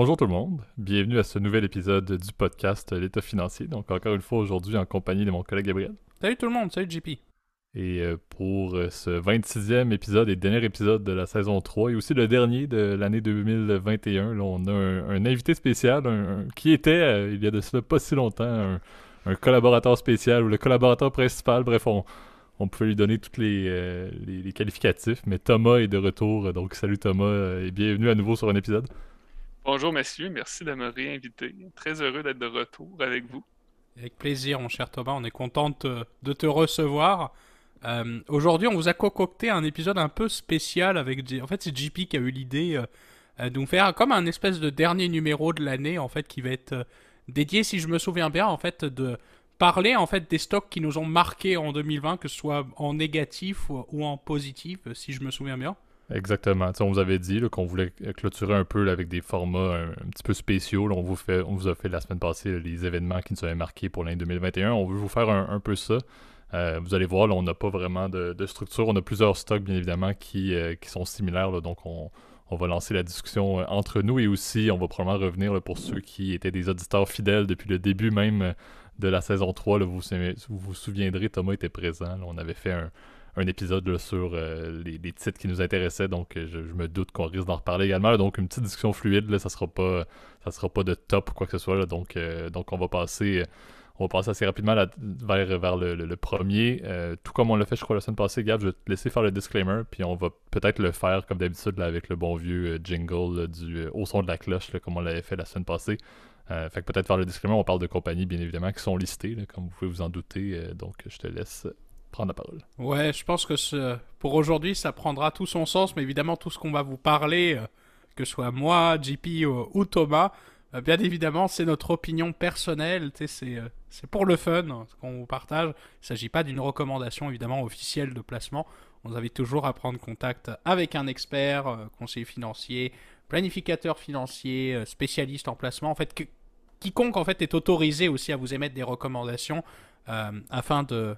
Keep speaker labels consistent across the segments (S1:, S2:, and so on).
S1: Bonjour tout le monde, bienvenue à ce nouvel épisode du podcast L'État financier. Donc encore une fois aujourd'hui en compagnie de mon collègue Gabriel.
S2: Salut tout le monde, salut JP.
S1: Et pour ce 26e épisode et dernier épisode de la saison 3 et aussi le dernier de l'année 2021, là, on a un invité spécial qui était, il y a de cela pas si longtemps, un collaborateur spécial ou le collaborateur principal. Bref, on pouvait lui donner tous les qualificatifs, mais Thomas est de retour. Donc salut Thomas et bienvenue à nouveau sur un épisode.
S3: Bonjour messieurs, merci de me réinviter. Très heureux d'être de retour avec vous.
S2: Avec plaisir mon cher Thomas, on est content de te recevoir. Aujourd'hui on vous a concocté un épisode un peu spécial avec... En fait c'est JP qui a eu l'idée de nous faire comme un espèce de dernier numéro de l'année en fait qui va être dédié, si je me souviens bien, en fait de parler en fait des stocks qui nous ont marqués en 2020, que ce soit en négatif ou en positif, si je me souviens bien.
S1: Exactement. T'sais, on vous avait dit là, qu'on voulait clôturer un peu là, avec des formats un petit peu spéciaux. Là, on vous a fait la semaine passée là, les événements qui nous avaient marqués pour l'année 2021. On veut vous faire un peu ça. Vous allez voir, là, on n'a pas vraiment de structure. On a plusieurs stocks, bien évidemment, qui sont similaires. Là, donc, on va lancer la discussion entre nous et aussi, on va probablement revenir là, pour ceux qui étaient des auditeurs fidèles depuis le début même de la saison 3. Là, vous vous souviendrez, Thomas était présent. Là, on avait fait un épisode là, sur les titres qui nous intéressaient, donc je me doute qu'on risque d'en reparler également. Là, donc une petite discussion fluide, là, ça sera pas de top ou quoi que ce soit. Là, donc on va passer assez rapidement vers le premier. Tout comme on l'a fait, je crois, la semaine passée, Gab, je vais te laisser faire le disclaimer, puis on va peut-être le faire comme d'habitude là, avec le bon vieux jingle là, du au son de la cloche, là, comme on l'avait fait la semaine passée. Fait que peut-être faire le disclaimer, on parle de compagnies, bien évidemment, qui sont listées, là, comme vous pouvez vous en douter. Donc je te laisse prendre la parole.
S2: Ouais, je pense que pour aujourd'hui, ça prendra tout son sens, mais évidemment, tout ce qu'on va vous parler, que ce soit moi, JP ou Thomas, bien évidemment, c'est notre opinion personnelle, tu sais, c'est pour le fun ce qu'on vous partage. Il ne s'agit pas d'une recommandation, évidemment, officielle de placement. On vous invite toujours à prendre contact avec un expert, conseiller financier, planificateur financier, spécialiste en placement. En fait, quiconque en fait est autorisé aussi à vous émettre des recommandations afin de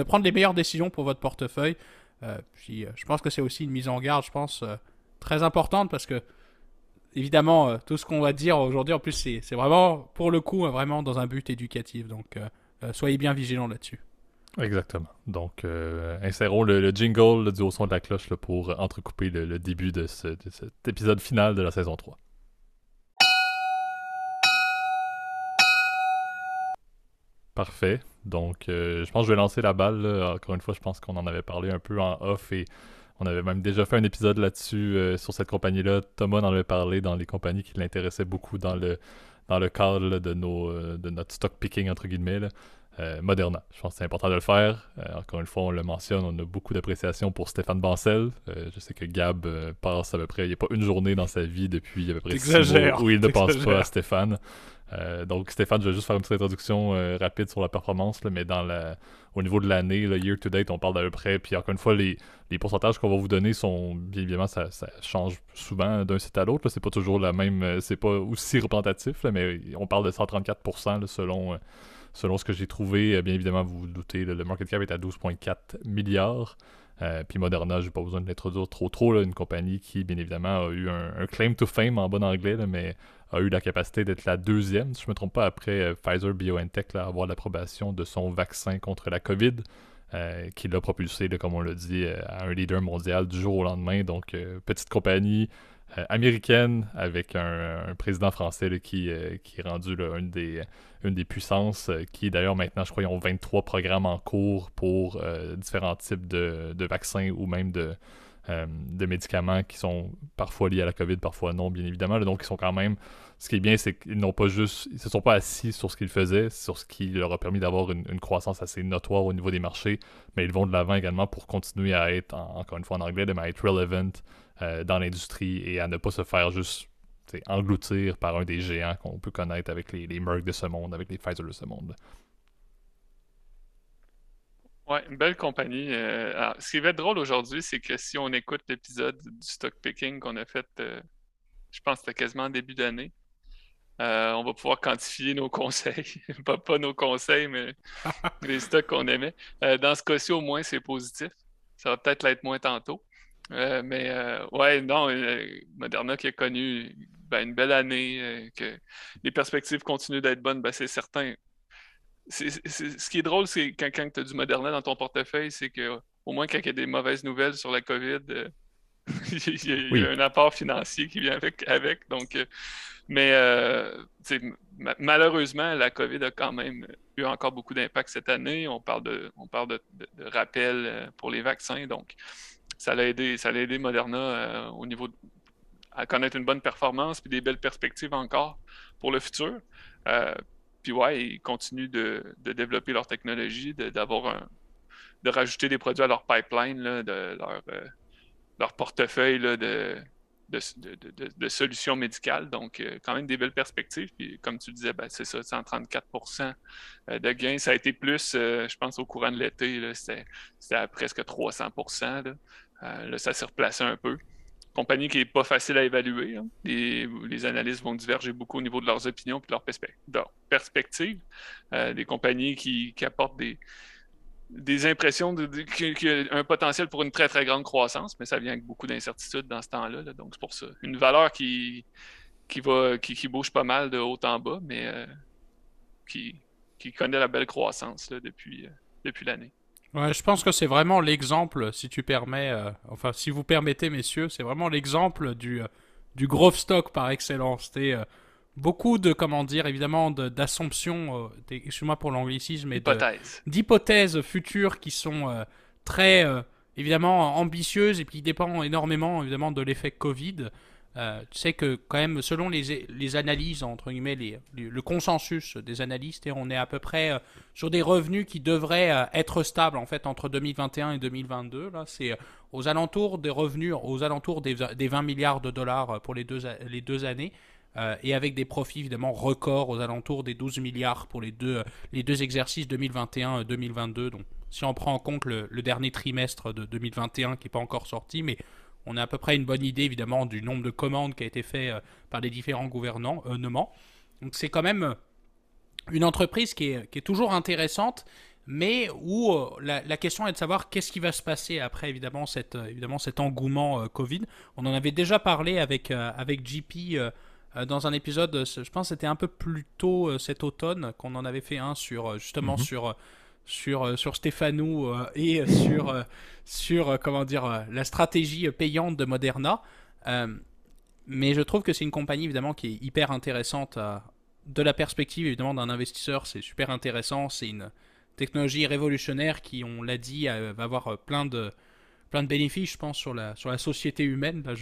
S2: prendre les meilleures décisions pour votre portefeuille. Je pense que c'est aussi une mise en garde, je pense, très importante parce que, évidemment, tout ce qu'on va dire aujourd'hui, en plus, c'est vraiment, pour le coup, vraiment dans un but éducatif. Donc, soyez bien vigilants là-dessus.
S1: Exactement. Donc, insérons le jingle là, du haut son de la cloche là, pour entrecouper le début de cet épisode final de la saison 3. Parfait. Donc, je pense que je vais lancer la balle. Là. Encore une fois, je pense qu'on en avait parlé un peu en off et on avait même déjà fait un épisode là-dessus sur cette compagnie-là. Thomas en avait parlé dans les compagnies qui l'intéressaient beaucoup dans le cadre là, de notre stock picking, entre guillemets. Là. Moderna. Je pense que c'est important de le faire. Encore une fois, on le mentionne, on a beaucoup d'appréciation pour Stéphane Bancel. Je sais que Gab passe à peu près, il n'y a pas une journée dans sa vie depuis à peu près 6 mois où il ne pense pas à Stéphane. Donc Stéphane, je vais juste faire une petite introduction rapide sur la performance, là, mais au niveau de l'année, là, year to date, on parle d'à peu près, puis encore une fois, les pourcentages qu'on va vous donner sont, bien évidemment, ça change souvent d'un site à l'autre, là. C'est pas toujours la même, c'est pas aussi représentatif, là, mais on parle de 134% là, selon ce que j'ai trouvé. Bien évidemment, vous vous doutez, là, le market cap est à 12,4 milliards. Puis Moderna, j'ai pas besoin de l'introduire trop là, une compagnie qui, bien évidemment, a eu un claim to fame en bon anglais, là, mais a eu la capacité d'être la deuxième, si je me trompe pas, après Pfizer BioNTech, là, à avoir l'approbation de son vaccin contre la COVID, qui l'a propulsé, là, comme on l'a dit, à un leader mondial du jour au lendemain. Donc, petite compagnie américaine avec un président français là, qui est rendu là, une des puissances, qui d'ailleurs maintenant, je crois, ils ont 23 programmes en cours pour différents types de vaccins ou même de médicaments qui sont parfois liés à la COVID, parfois non, bien évidemment. Là, donc, ils sont quand même... Ce qui est bien, c'est qu'ils n'ont pas juste... Ils se sont pas assis sur ce qu'ils faisaient, sur ce qui leur a permis d'avoir une croissance assez notoire au niveau des marchés, mais ils vont de l'avant également pour continuer à être, encore une fois en anglais, mais à être relevant dans l'industrie et à ne pas se faire juste engloutir par un des géants qu'on peut connaître avec les Merck de ce monde, avec les Pfizer de ce monde.
S3: Ouais, une belle compagnie. Alors, ce qui va être drôle aujourd'hui, c'est que si on écoute l'épisode du stock picking qu'on a fait, je pense que c'était quasiment en début d'année, on va pouvoir quantifier nos conseils. Pas nos conseils, mais les stocks qu'on aimait. Dans ce cas-ci, au moins, c'est positif. Ça va peut-être l'être moins tantôt. Ouais, non, Moderna qui a connu une belle année, que les perspectives continuent d'être bonnes, ben, c'est certain. Ce qui est drôle, c'est quand tu as du Moderna dans ton portefeuille, c'est que au moins quand il y a des mauvaises nouvelles sur la COVID, il y a
S1: Oui,
S3: un apport financier qui vient avec. Donc, mais tu sais, malheureusement, la COVID a quand même eu encore beaucoup d'impact cette année. On parle de rappel pour les vaccins. Donc, ça l'a aidé Moderna au niveau à connaître une bonne performance puis des belles perspectives encore pour le futur. Euh, puis ouais, ils continuent de développer leur technologie, de rajouter des produits à leur pipeline, là, de leur portefeuille là, de solutions médicales. Donc, quand même des belles perspectives. Puis, comme tu le disais, ben, c'est ça, 134% de gains. Ça a été plus, je pense, au courant de l'été. Là, c'était à presque 300%. Là. Là, ça s'est replacé un peu. Compagnie qui n'est pas facile à évaluer. Hein. Les analystes vont diverger beaucoup au niveau de leurs opinions et de leurs perspectives. Des compagnies qui apportent des impressions qu'il y a un potentiel pour une très, très grande croissance, mais ça vient avec beaucoup d'incertitudes dans ce temps-là. Là. Donc, c'est pour ça. Une valeur qui bouge pas mal de haut en bas, mais qui, qui connaît la belle croissance là, depuis l'année.
S2: Ouais, je pense que c'est vraiment l'exemple, si tu permets, enfin, si vous permettez, messieurs, c'est vraiment l'exemple du growth stock par excellence. C'est beaucoup de, comment dire, évidemment, d'assumptions, excuse-moi pour l'anglicisme, mais
S3: Hypothèse.
S2: d'hypothèses futures qui sont très, évidemment, ambitieuses et qui dépendent énormément, évidemment, de l'effet Covid. Tu sais que quand même, selon les analyses, entre guillemets, le consensus des analystes, et on est à peu près sur des revenus qui devraient être stables en fait entre 2021 et 2022. Là, c'est aux alentours des revenus, aux alentours des 20 milliards de dollars pour les deux années. Et avec des profits évidemment records aux alentours des 12 milliards pour les deux exercices 2021-2022. Donc si on prend en compte le dernier trimestre de 2021 qui n'est pas encore sorti, mais on a à peu près une bonne idée évidemment du nombre de commandes qui a été fait par les différents gouvernements. Donc c'est quand même une entreprise qui est toujours intéressante, mais où la question est de savoir qu'est-ce qui va se passer après évidemment cet engouement Covid. On en avait déjà parlé avec JP dans un épisode, je pense que c'était un peu plus tôt cet automne qu'on en avait fait un sur justement
S1: mhm,
S2: sur Stéphanou et sur comment dire la stratégie payante de Moderna. Euh, mais je trouve que c'est une compagnie évidemment qui est hyper intéressante de la perspective évidemment d'un investisseur. C'est super intéressant. C'est une technologie révolutionnaire qui, on l'a dit, va avoir plein de bénéfices, je pense, sur la société humaine. Là,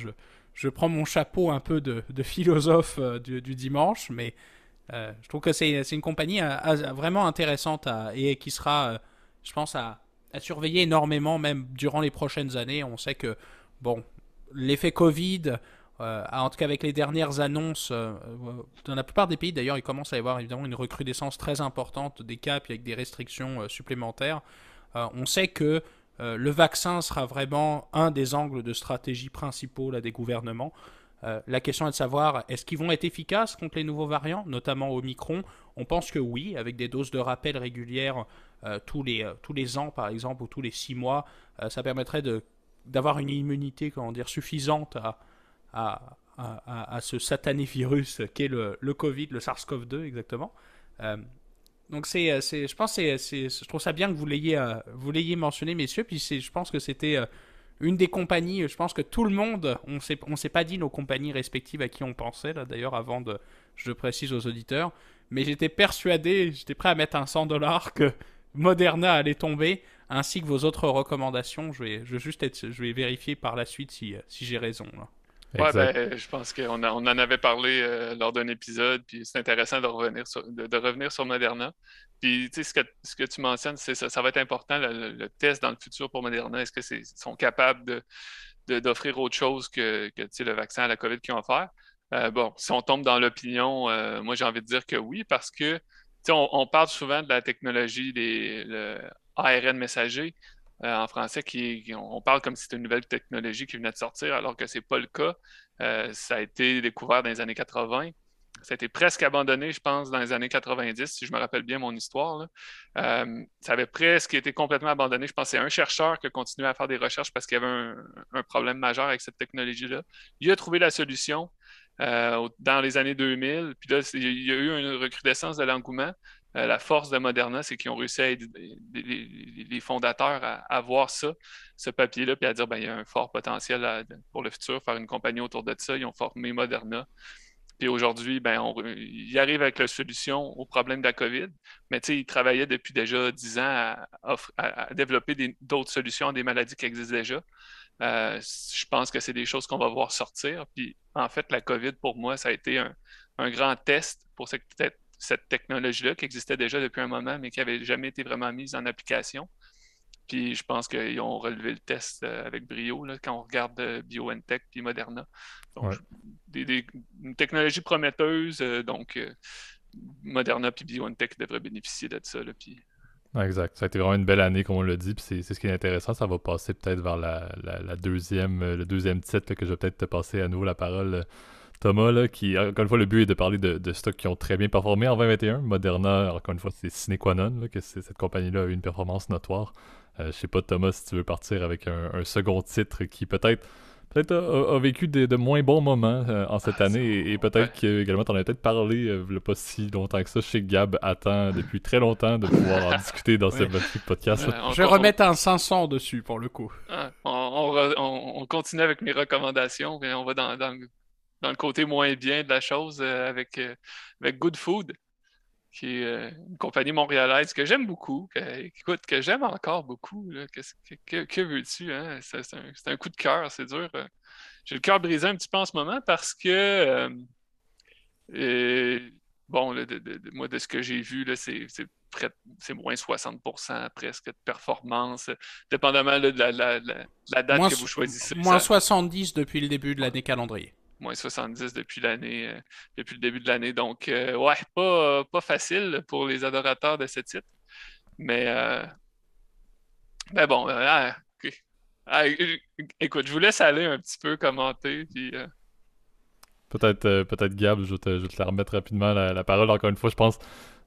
S2: je prends mon chapeau un peu de philosophe du dimanche, mais je trouve que c'est une compagnie vraiment intéressante et qui sera, je pense, à surveiller énormément, même durant les prochaines années. On sait que, bon, l'effet Covid, en tout cas avec les dernières annonces, dans la plupart des pays d'ailleurs, il commence à y avoir évidemment une recrudescence très importante des cas, puis avec des restrictions supplémentaires. On sait que le vaccin sera vraiment un des angles de stratégie principaux là, des gouvernements. La question est de savoir, est-ce qu'ils vont être efficaces contre les nouveaux variants, notamment Omicron? On pense que oui, avec des doses de rappel régulières tous les ans, par exemple, ou tous les 6 mois, ça permettrait d'avoir une immunité, comment dire, suffisante à ce satané virus qu'est le Covid, le SARS-CoV-2 exactement. Euh, donc je pense je trouve ça bien que vous l'ayez mentionné, messieurs. Puis je pense que c'était une des compagnies. Je pense que tout le monde, on s'est pas dit nos compagnies respectives à qui on pensait là. D'ailleurs, je le précise aux auditeurs, mais j'étais prêt à mettre un 100 $ que Moderna allait tomber, ainsi que vos autres recommandations. Je vais vérifier par la suite si j'ai raison là.
S3: Ouais,
S1: exact.
S3: ben, je pense qu'on en avait parlé lors d'un épisode, puis c'est intéressant de revenir sur Moderna. Puis, tu sais, ce que tu mentionnes, c'est ça va être important, le test dans le futur pour Moderna. Est-ce que sont capables d'offrir autre chose que tu sais, le vaccin à la COVID qu'ils ont offert? Bon, si on tombe dans l'opinion, moi, j'ai envie de dire que oui, parce que, tu sais, on parle souvent de la technologie le ARN messager en français, on parle comme si c'était une nouvelle technologie qui venait de sortir, alors que c'est pas le cas. Ça a été découvert dans les années 80. Ça a été presque abandonné, je pense, dans les années 90, si je me rappelle bien mon histoire. Là. Ça avait presque été complètement abandonné. Je pense que c'est un chercheur qui a continué à faire des recherches parce qu'il y avait un problème majeur avec cette technologie-là. Il a trouvé la solution. dans les années 2000. Puis là, il y a eu une recrudescence de l'engouement. La force de Moderna, c'est qu'ils ont réussi à aider les fondateurs à voir ça, ce papier-là, puis à dire ben, il y a un fort potentiel pour le futur, faire une compagnie autour de ça. Ils ont formé Moderna. Puis aujourd'hui, ben, ils arrivent avec la solution au problème de la COVID. Mais tu sais, ils travaillaient depuis déjà 10 ans à développer d'autres solutions à des maladies qui existent déjà. Je pense que c'est des choses qu'on va voir sortir. Puis en fait, la COVID, pour moi, ça a été un grand test pour cette technologie-là qui existait déjà depuis un moment, mais qui n'avait jamais été vraiment mise en application. Puis je pense qu'ils ont relevé le test avec brio là, quand on regarde BioNTech puis Moderna. Donc, une technologie prometteuse, donc Moderna puis BioNTech devraient bénéficier de ça. Là, puis...
S1: Exact. Ça a été vraiment une belle année, comme on l'a dit. Puis c'est ce qui est intéressant. Ça va passer peut-être vers le deuxième titre là, que je vais peut-être te passer à nouveau la parole. Thomas, là, qui, encore une fois, le but est de parler de stocks qui ont très bien performé en 2021. Moderna, encore une fois, c'est sine qua non, là, que cette compagnie-là a eu une performance notoire. Je sais pas, Thomas, si tu veux partir avec un second titre qui peut-être a vécu de moins bons moments en cette année et peut-être que également t'en as peut-être parlé il n'y a pas si longtemps que ça. Je sais que Gab attend depuis très longtemps de pouvoir en discuter dans ce podcast.
S2: Je vais remettre un 500 dessus pour le coup.
S3: On continue avec mes recommandations et on va dans le côté moins bien de la chose avec Good Food, qui est une compagnie montréalaise que j'aime beaucoup, que j'aime encore beaucoup. Là. Que veux-tu? Hein? C'est un coup de cœur, c'est dur. J'ai le cœur brisé un petit peu en ce moment parce que, bon, là, moi, de ce que j'ai vu, là, c'est moins 60% presque de performance, dépendamment là, de la date que vous choisissez.
S2: Moins 70 depuis le début de l'année calendrier.
S3: Moins 70 depuis le début de l'année. Donc, ouais, pas facile pour les adorateurs de ce titre. Mais bon, écoute, je vous laisse aller un petit peu commenter. Puis,
S1: Peut-être Gab, je vais te la remettre rapidement la parole. Encore une fois, je pense,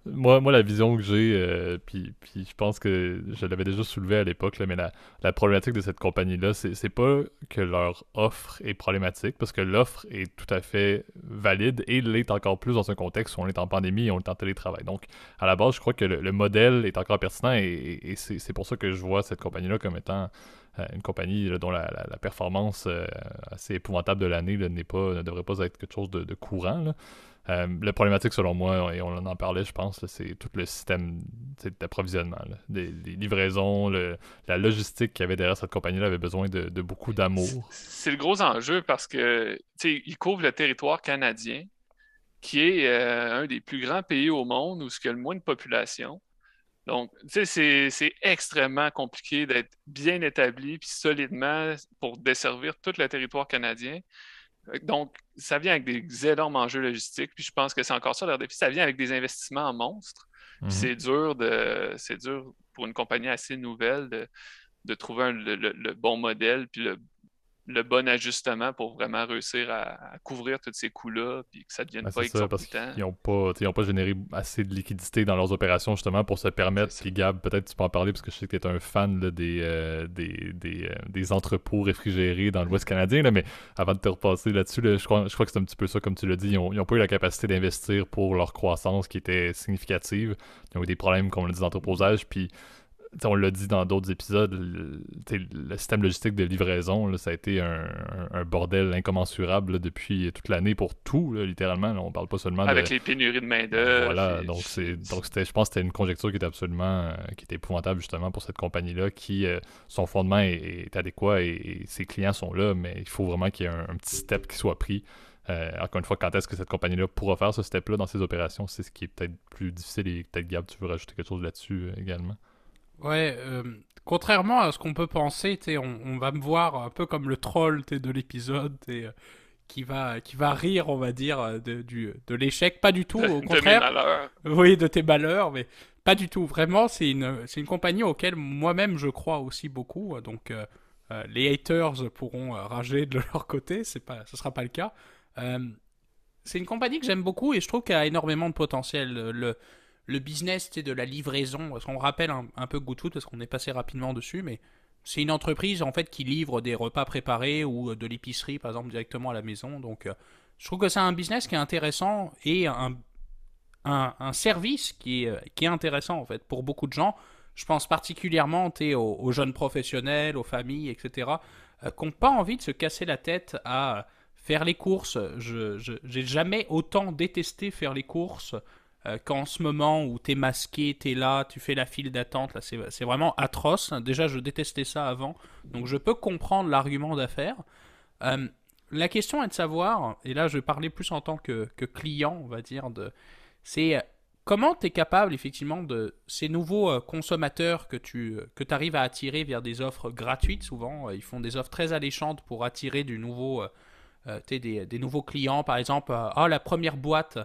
S1: moi la vision que j'ai, puis je pense que je l'avais déjà soulevé à l'époque, là, mais la problématique de cette compagnie-là, c'est pas que leur offre est problématique, parce que l'offre est tout à fait valide et l'est encore plus dans un contexte où on est en pandémie et on est en télétravail. Donc, à la base, je crois que le modèle est encore pertinent et c'est pour ça que je vois cette compagnie-là comme étant une compagnie là, dont la performance assez épouvantable de l'année ne devrait pas être quelque chose de courant. Là. La problématique, selon moi, et on en parlait, je pense, là, c'est tout le système d'approvisionnement. Les livraisons, la logistique qu'il y avait derrière cette compagnie-là avait besoin de beaucoup d'amour.
S3: C'est le gros enjeu parce que il couvre le territoire canadien, qui est un des plus grands pays au monde où il y a le moins de population. Donc, tu sais, c'est extrêmement compliqué d'être bien établi puis solidement pour desservir tout le territoire canadien. Donc, ça vient avec des énormes enjeux logistiques. Puis je pense que c'est encore ça leur défi. Ça vient avec des investissements en monstres. Puis c'est dur pour une compagnie assez nouvelle de trouver le bon modèle puis le bon ajustement pour vraiment réussir à couvrir tous ces coûts-là puis que ça ne devienne pas exorbitant.
S1: Parce qu'ils n'ont pas généré assez de liquidité dans leurs opérations justement pour se permettre. Puis Gab, peut-être tu peux en parler parce que je sais que tu es un fan là, des entrepôts réfrigérés dans l'Ouest canadien, là, mais avant de te repasser là-dessus, là, je crois que c'est un petit peu ça, comme tu l'as dit. Ils n'ont pas eu la capacité d'investir pour leur croissance qui était significative. Ils ont eu des problèmes, comme on l'a dit, d'entreposage. Puis on l'a dit dans d'autres épisodes, le système logistique de livraison, là, ça a été un bordel incommensurable là, depuis toute l'année pour tout, là, littéralement. Là, on parle pas seulement
S3: avec les pénuries de main-d'œuvre.
S1: Voilà, donc je pense que c'était une conjecture qui était absolument qui était épouvantable justement pour cette compagnie-là, qui son fondement est adéquat et ses clients sont là, mais il faut vraiment qu'il y ait un petit step qui soit pris. Encore une fois, quand est-ce que cette compagnie-là pourra faire ce step-là dans ses opérations, c'est ce qui est peut-être plus difficile et peut-être Gab, tu veux rajouter quelque chose là-dessus également?
S2: Ouais, contrairement à ce qu'on peut penser, on va me voir un peu comme le troll de l'épisode, qui va rire, on va dire, de l'échec. Pas du tout, au contraire.
S3: De mes malheurs.
S2: Oui, de tes malheurs, mais pas du tout. Vraiment, c'est une compagnie auquel moi-même je crois aussi beaucoup. Donc, les haters pourront rager de leur côté, ce sera pas le cas. C'est une compagnie que j'aime beaucoup et je trouve qu'elle a énormément de potentiel. Le business de la livraison, parce qu'on rappelle un peu Good Food parce qu'on est passé rapidement dessus, mais c'est une entreprise en fait qui livre des repas préparés ou de l'épicerie par exemple directement à la maison. Donc je trouve que c'est un business qui est intéressant et un service qui est intéressant en fait pour beaucoup de gens. Je pense particulièrement aux jeunes professionnels, aux familles, etc., qui n'ont pas envie de se casser la tête à faire les courses. J'ai jamais autant détesté faire les courses qu'en ce moment où t'es masqué, t'es là, tu fais la file d'attente. Là, c'est vraiment atroce. Déjà, je détestais ça avant, donc je peux comprendre l'argument d'affaires. Euh, la question est de savoir, et là je vais parler plus en tant que client, on va dire, c'est comment tu es capable effectivement de ces nouveaux consommateurs que arrives à attirer via des offres gratuites. Souvent, ils font des offres très alléchantes pour attirer des nouveaux clients. Par exemple, la première boîte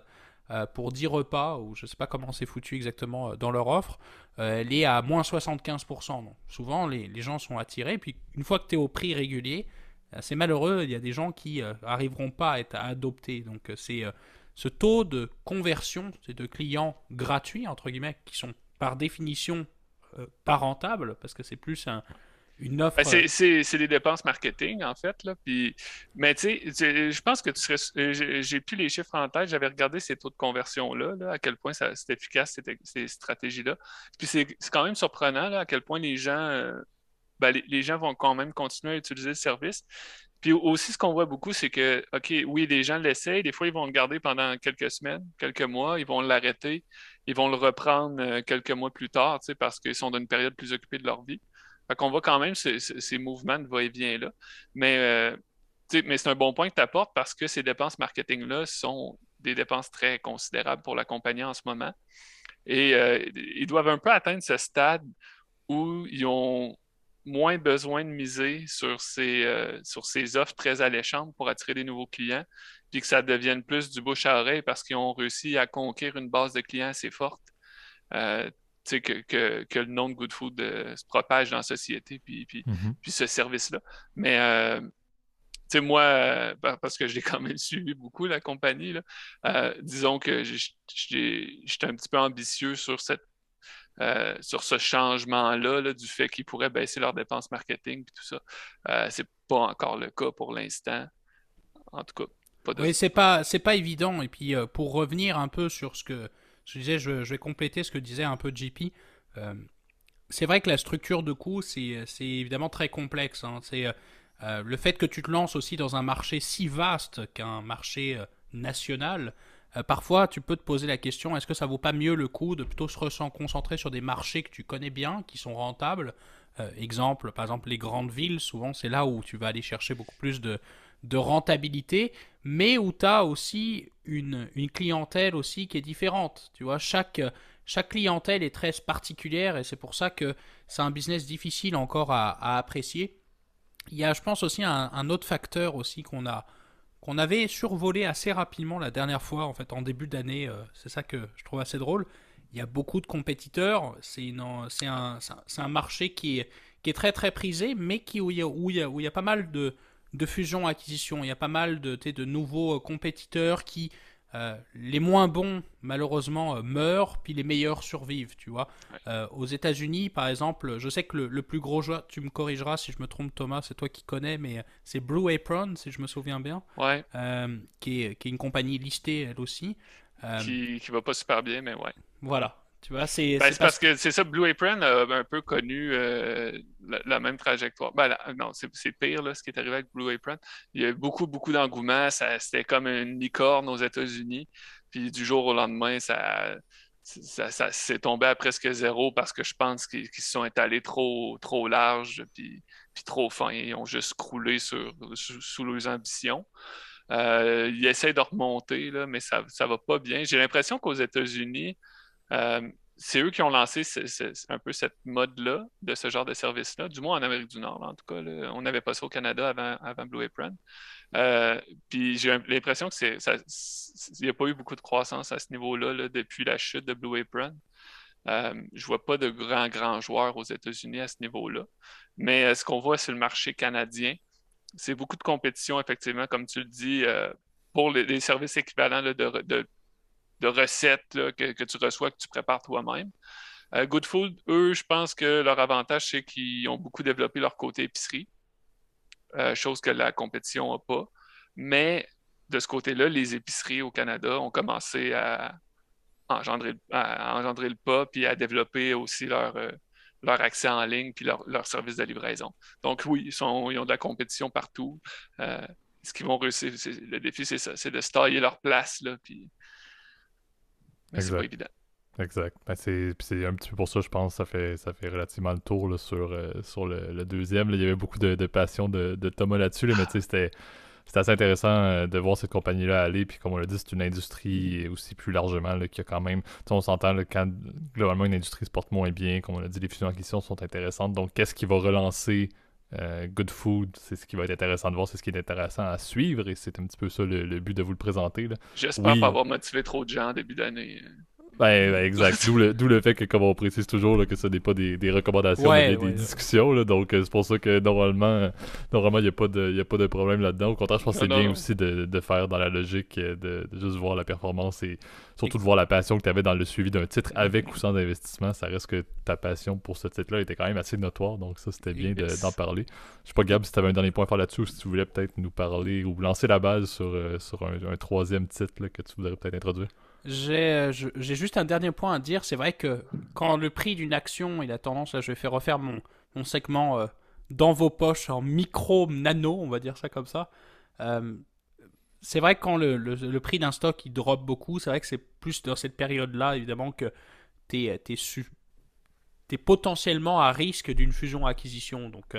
S2: pour 10 repas, ou je sais pas comment c'est foutu exactement dans leur offre, elle est à moins 75%. Donc, souvent, les gens sont attirés. Puis une fois que tu es au prix régulier, c'est malheureux, il y a des gens qui arriveront pas à être adoptés. Donc c'est ce taux de conversion, c'est de clients gratuits, entre guillemets, qui sont par définition pas rentables, parce que c'est plus une
S3: Ben,
S2: offre.
S3: c'est des dépenses marketing, en fait, là. Puis, mais tu sais, je pense que tu serais. J'ai plus les chiffres en tête. J'avais regardé ces taux de conversion-là, là, à quel point c'est efficace, ces stratégies-là. Puis c'est quand même surprenant, là, à quel point les gens, ben, les gens vont quand même continuer à utiliser le service. Puis aussi, ce qu'on voit beaucoup, c'est que, OK, oui, les gens l'essayent. Des fois, ils vont le garder pendant quelques semaines, quelques mois. Ils vont l'arrêter. Ils vont le reprendre quelques mois plus tard, tu sais, parce qu'ils sont dans une période plus occupée de leur vie. Fait qu'on voit quand même ces mouvements de va-et-vient-là. Mais, tu sais, mais c'est un bon point que tu apportes parce que ces dépenses marketing-là sont des dépenses très considérables pour la compagnie en ce moment. Et ils doivent un peu atteindre ce stade où ils ont moins besoin de miser sur ces offres très alléchantes pour attirer des nouveaux clients, puis que ça devienne plus du bouche à oreille parce qu'ils ont réussi à conquérir une base de clients assez forte. Euh, tu sais, que le nom de Good Food se propage dans la société,
S1: Mhm.
S3: puis ce service-là. Mais tu sais, moi, parce que je l'ai quand même suivi beaucoup, la compagnie, là, disons que j'étais un petit peu ambitieux sur ce changement-là, là, du fait qu'ils pourraient baisser leurs dépenses marketing et tout ça. C'est pas encore le cas pour l'instant. En tout cas, pas de.
S2: Oui, c'est pas évident. Et puis pour revenir un peu sur ce que je disais, je vais compléter ce que disait un peu JP. Euh, c'est vrai que la structure de coût, c'est évidemment très complexe, hein. C'est le fait que tu te lances aussi dans un marché si vaste qu'un marché national. Parfois, tu peux te poser la question, est-ce que ça vaut pas mieux le coup de plutôt se concentrer sur des marchés que tu connais bien, qui sont rentables. Exemple, par exemple, les grandes villes, souvent c'est là où tu vas aller chercher beaucoup plus de rentabilité, mais où tu as aussi une clientèle aussi qui est différente. Tu vois, chaque clientèle est très particulière et c'est pour ça que c'est un business difficile encore à apprécier. Il y a, je pense, aussi un autre facteur aussi qu'on avait survolé assez rapidement la dernière fois, en fait, en début d'année. C'est ça que je trouve assez drôle. Il y a beaucoup de compétiteurs. C'est un marché qui est très très prisé, mais où il y a pas mal de fusions-acquisitions. Il y a pas mal de nouveaux compétiteurs qui, les moins bons, malheureusement, meurent, puis les meilleurs survivent, tu vois.
S3: Ouais.
S2: Aux États-Unis, par exemple, je sais que le plus gros joueur, tu me corrigeras si je me trompe, Thomas, c'est toi qui connais, mais c'est Blue Apron, si je me souviens bien,
S3: Ouais,
S2: qui est une compagnie listée, elle aussi. Euh,
S3: qui va pas super bien, mais ouais.
S2: voilà, tu vois,
S3: Ben,
S2: c'est
S3: c'est parce
S2: parce que.
S3: que c'est ça, Blue Apron a un peu connu la même trajectoire. Ben, non, c'est pire là, ce qui est arrivé avec Blue Apron. Il y a eu beaucoup, beaucoup d'engouement. C'était comme une licorne aux États-Unis. Puis du jour au lendemain, ça s'est tombé à presque zéro parce que je pense qu'ils se sont étalés trop, trop large puis trop fin. Ils ont juste croulé sous leurs ambitions. Ils essaient de remonter, là, mais ça va pas bien. J'ai l'impression qu'aux États-Unis, euh, c'est eux qui ont lancé un peu cette mode-là, de ce genre de service-là, du moins en Amérique du Nord, là, en tout cas. Là. On n'avait pas ça au Canada avant Blue Apron. Puis j'ai l'impression que il n'y a pas eu beaucoup de croissance à ce niveau-là là, depuis la chute de Blue Apron. Je vois pas de grands joueurs aux États-Unis à ce niveau-là. Mais ce qu'on voit sur le marché canadien, c'est beaucoup de compétition, effectivement, comme tu le dis, pour les services équivalents là, de recettes là, que tu reçois, que tu prépares toi-même. Good Food, eux, je pense que leur avantage, c'est qu'ils ont beaucoup développé leur côté épicerie, chose que la compétition n'a pas. Mais de ce côté-là, les épiceries au Canada ont commencé à engendrer le pas, puis à développer aussi leur accès en ligne, puis leur service de livraison. Donc oui, ils ont de la compétition partout. Ce qu'ils vont réussir, le défi, c'est ça, c'est de se tailler leur place, là, puis... Mais c'est pas évident.
S1: Exact. Ben, c'est un petit peu pour ça, je pense, ça fait relativement le tour là, sur le deuxième. Là, il y avait beaucoup de passion de Thomas là-dessus, là, mais tu sais, c'était assez intéressant de voir cette compagnie-là aller. Puis comme on l'a dit, c'est une industrie aussi plus largement là, qui a quand même... On s'entend là, quand globalement une industrie se porte moins bien, comme on a dit, les fusions-acquisitions sont intéressantes. Donc qu'est-ce qui va relancer Good Food? C'est ce qui va être intéressant de voir, c'est ce qui est intéressant à suivre. Et c'est un petit peu ça le but de vous le présenter. Là.
S3: J'espère pas avoir motivé trop de gens en début d'année.
S1: Ben, exact. D'où le fait que, comme on précise toujours, là, que ce n'est pas des recommandations, mais des discussions. Là, donc, c'est pour ça que normalement, il n'y a pas de problème là-dedans. Au contraire, je pense que c'est bien aussi de faire dans la logique de juste voir la performance et surtout de voir la passion que tu avais dans le suivi d'un titre avec ou sans investissement. Ça reste que ta passion pour ce titre-là était quand même assez notoire. Donc, ça, c'était bien d'en parler. Je sais pas, Gab, si tu avais un dernier point à faire là-dessus ou si tu voulais peut-être nous parler ou lancer la base sur un troisième titre là, que tu voudrais peut-être introduire.
S2: J'ai juste un dernier point à dire. C'est vrai que quand le prix d'une action, il a tendance, là je vais faire refaire mon segment dans vos poches en micro-nano, on va dire ça comme ça. C'est vrai que quand le prix d'un stock il drop beaucoup, c'est vrai que c'est plus dans cette période-là, évidemment, que t'es potentiellement à risque d'une fusion-acquisition. Donc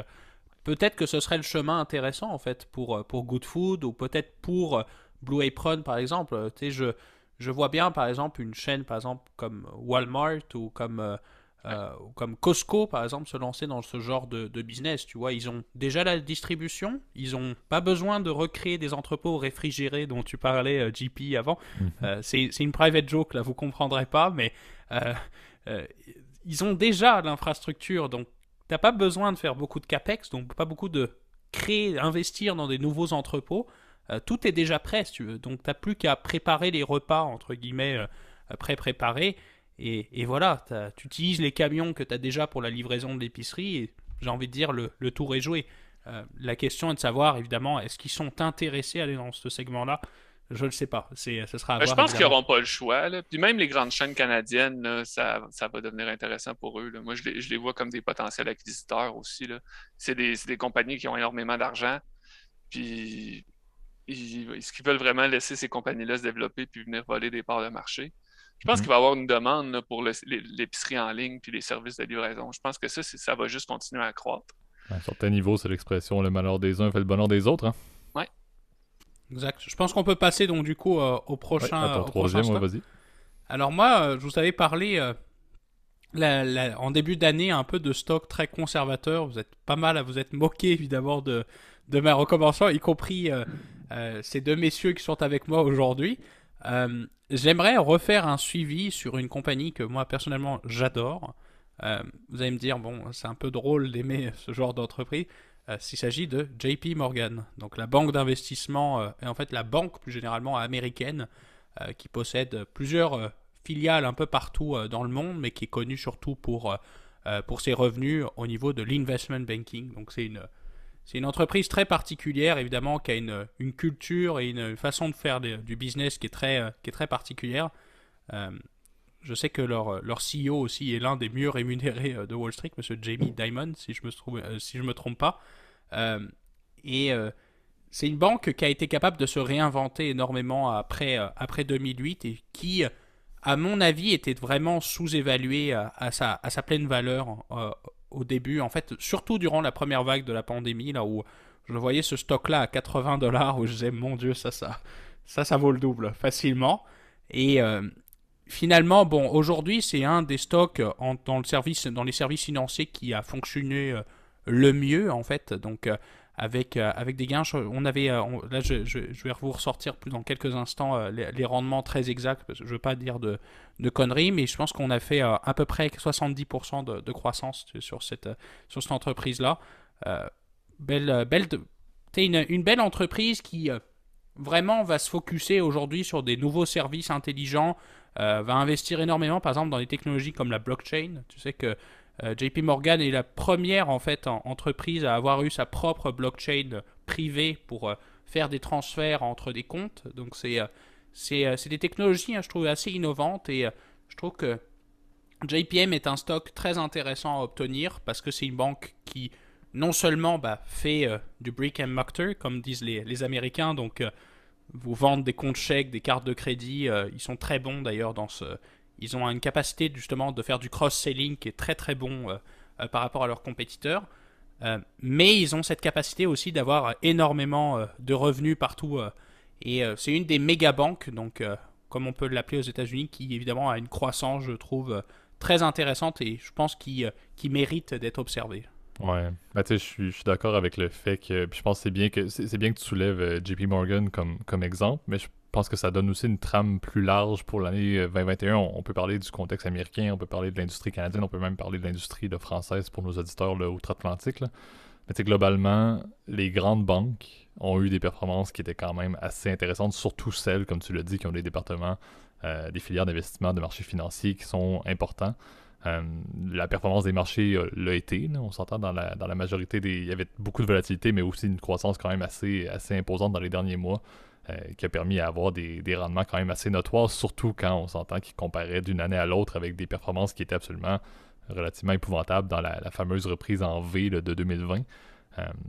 S2: peut-être que ce serait le chemin intéressant en fait pour Good Food ou peut-être pour Blue Apron par exemple. Tu sais, je vois bien, par exemple, une chaîne, par exemple, comme Walmart ou comme Costco, par exemple, se lancer dans ce genre de business. Tu vois, ils ont déjà la distribution, ils n'ont pas besoin de recréer des entrepôts réfrigérés dont tu parlais, JP, avant. C'est une private joke, là, vous comprendrez pas, mais ils ont déjà l'infrastructure, donc tu n'as pas besoin de faire beaucoup de capex, donc pas beaucoup de investir dans des nouveaux entrepôts. Tout est déjà prêt, si tu veux. Donc, tu n'as plus qu'à préparer les repas, entre guillemets, pré-préparés. Et voilà, tu utilises les camions que tu as déjà pour la livraison de l'épicerie. Et j'ai envie de dire, le tour est joué. La question est de savoir, évidemment, est-ce qu'ils sont intéressés à aller dans ce segment-là? Je ne le sais pas. Ce sera à voir,
S3: je pense qu'ils
S2: évidemment.
S3: n'auront pas le choix. Là. Puis même les grandes chaînes canadiennes, là, ça va devenir intéressant pour eux. Là. Moi, je les vois comme des potentiels acquisiteurs aussi. Là. C'est des compagnies qui ont énormément d'argent. Puis... Est-ce qu'ils veulent vraiment laisser ces compagnies-là se développer puis venir voler des parts de marché? Je pense qu'il va y avoir une demande là, pour l'épicerie en ligne puis les services de livraison. Je pense que ça va juste continuer à croître.
S1: À un certain niveau, c'est l'expression le malheur des uns fait le bonheur des autres. Hein?
S3: Ouais.
S2: Exact. Je pense qu'on peut passer donc du coup au prochain.
S1: À ton troisième, vas-y.
S2: Alors moi, je vous avais parlé en début d'année un peu de stock très conservateur. Vous êtes pas mal à vous être moqué évidemment de ma recommandation, y compris ces deux messieurs qui sont avec moi aujourd'hui. J'aimerais refaire un suivi sur une compagnie que moi personnellement j'adore. Vous allez me dire, bon, c'est un peu drôle d'aimer ce genre d'entreprise. S'il s'agit de JP Morgan, donc la banque d'investissement, et en fait la banque plus généralement américaine, qui possède plusieurs filiales un peu partout dans le monde, mais qui est connue surtout pour ses revenus au niveau de l'investment banking. Donc c'est une entreprise très particulière, évidemment, qui a une culture et une façon de faire du business qui est très particulière. Je sais que leur CEO aussi est l'un des mieux rémunérés de Wall Street, Monsieur Jamie Dimon, si je me trompe pas. C'est une banque qui a été capable de se réinventer énormément après 2008 et qui, à mon avis, était vraiment sous-évaluée à sa pleine valeur au début. En fait, surtout durant la première vague de la pandémie, là où je voyais ce stock-là à $80, où je disais, mon Dieu, ça vaut le double facilement. Et finalement, bon, aujourd'hui, c'est un des stocks dans les services financiers qui a fonctionné le mieux, en fait. Donc, avec des gains, là, je vais vous ressortir plus dans quelques instants les rendements très exacts, parce que je ne veux pas dire de conneries, mais je pense qu'on a fait à peu près 70% de croissance sur cette entreprise-là. Une belle entreprise qui vraiment va se focuser aujourd'hui sur des nouveaux services intelligents, va investir énormément, par exemple, dans des technologies comme la blockchain. Tu sais que JP Morgan est la première en fait entreprise à avoir eu sa propre blockchain privée pour faire des transferts entre des comptes. Donc c'est des technologies, hein, je trouve, assez innovantes et je trouve que JPM est un stock très intéressant à obtenir parce que c'est une banque qui non seulement fait du brick and mortar, comme disent les Américains, donc vous vendent des comptes chèques, des cartes de crédit, ils sont très bons d'ailleurs dans ce... Ils ont une capacité justement de faire du cross-selling qui est très très bon par rapport à leurs compétiteurs. Mais ils ont cette capacité aussi d'avoir énormément de revenus partout. Et c'est une des méga banques, donc comme on peut l'appeler aux États-Unis, qui évidemment a une croissance, je trouve, très intéressante et je pense qui mérite d'être observée.
S1: Ouais, tu sais, je suis d'accord avec le fait que, puis je pense que c'est bien que tu soulèves JP Morgan comme exemple, mais je pense que ça donne aussi une trame plus large pour l'année 2021. On peut parler du contexte américain, on peut parler de l'industrie canadienne, on peut même parler de l'industrie française pour nos auditeurs outre-Atlantique, là. Mais tu sais, globalement, les grandes banques ont eu des performances qui étaient quand même assez intéressantes, surtout celles, comme tu l'as dit, qui ont des départements, des filières d'investissement de marchés financiers qui sont importants. La performance des marchés l'a été, là, on s'entend dans la majorité des... Il y avait beaucoup de volatilité, mais aussi une croissance quand même assez imposante dans les derniers mois, qui a permis d'avoir des rendements quand même assez notoires, surtout quand on s'entend qu'ils comparaient d'une année à l'autre avec des performances qui étaient absolument relativement épouvantables dans la fameuse reprise en V là, de 2020.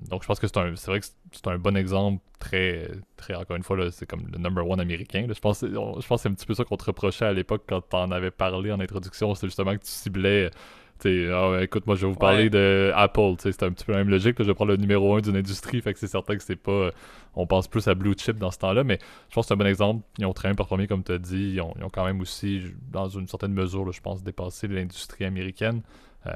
S1: Donc je pense que c'est vrai que c'est un bon exemple très, très encore une fois, là, c'est comme le number one américain. Là. Je pense que c'est un petit peu ça qu'on te reprochait à l'époque quand t'en avais parlé en introduction, c'est justement que tu ciblais, écoute, moi je vais vous parler de Apple, c'est un petit peu la même logique, là, je vais prendre le numéro 1 d'une industrie, fait que c'est certain que c'est pas, on pense plus à blue chip dans ce temps-là, mais je pense que c'est un bon exemple, ils ont très bien performé comme tu as dit, ils ont quand même aussi, dans une certaine mesure, là, je pense, dépassé l'industrie américaine.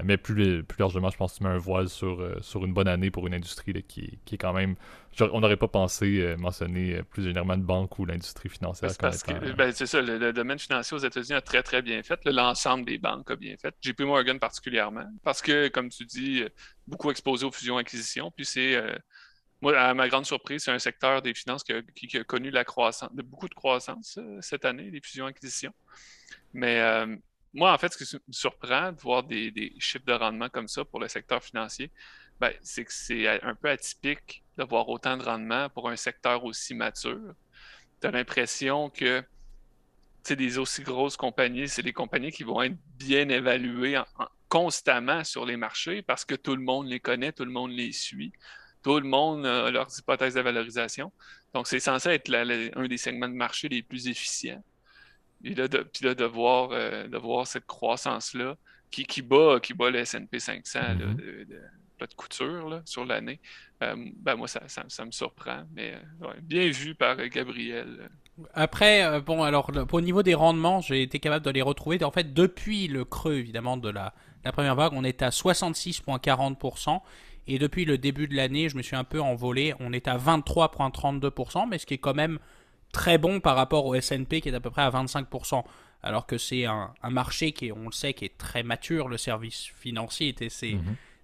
S1: Mais plus largement, je pense que tu mets un voile sur une bonne année pour une industrie là, qui est quand même... On n'aurait pas pensé mentionner plus généralement une banque ou l'industrie financière.
S3: Parce que c'est ça, le domaine financier aux États-Unis a très très bien fait. L'ensemble des banques a bien fait. JP Morgan particulièrement. Parce que, comme tu dis, beaucoup exposé aux fusions-acquisitions. Puis moi, à ma grande surprise, c'est un secteur des finances qui a connu beaucoup de croissance cette année, les fusions-acquisitions. Mais moi, en fait, ce qui me surprend de voir des chiffres de rendement comme ça pour le secteur financier, c'est que c'est un peu atypique de voir autant de rendement pour un secteur aussi mature. Tu as l'impression que des aussi grosses compagnies, c'est des compagnies qui vont être bien évaluées constamment sur les marchés parce que tout le monde les connaît, tout le monde les suit, tout le monde a leurs hypothèses de valorisation. Donc, c'est censé être un des segments de marché les plus efficients. Et là, de voir cette croissance-là qui bat le S&P 500 là, de couture là, sur l'année, moi, ça me surprend. Mais bien vu par Gabriel.
S2: Après, alors au niveau des rendements, j'ai été capable de les retrouver. En fait, depuis le creux, évidemment, de la première vague, on est à 66,40%. Et depuis le début de l'année, je me suis un peu envolé. On est à 23,32%, mais ce qui est quand même très bon par rapport au S&P qui est à peu près à 25%. Alors que c'est un marché qui, on le sait, qui est très mature, le service financier.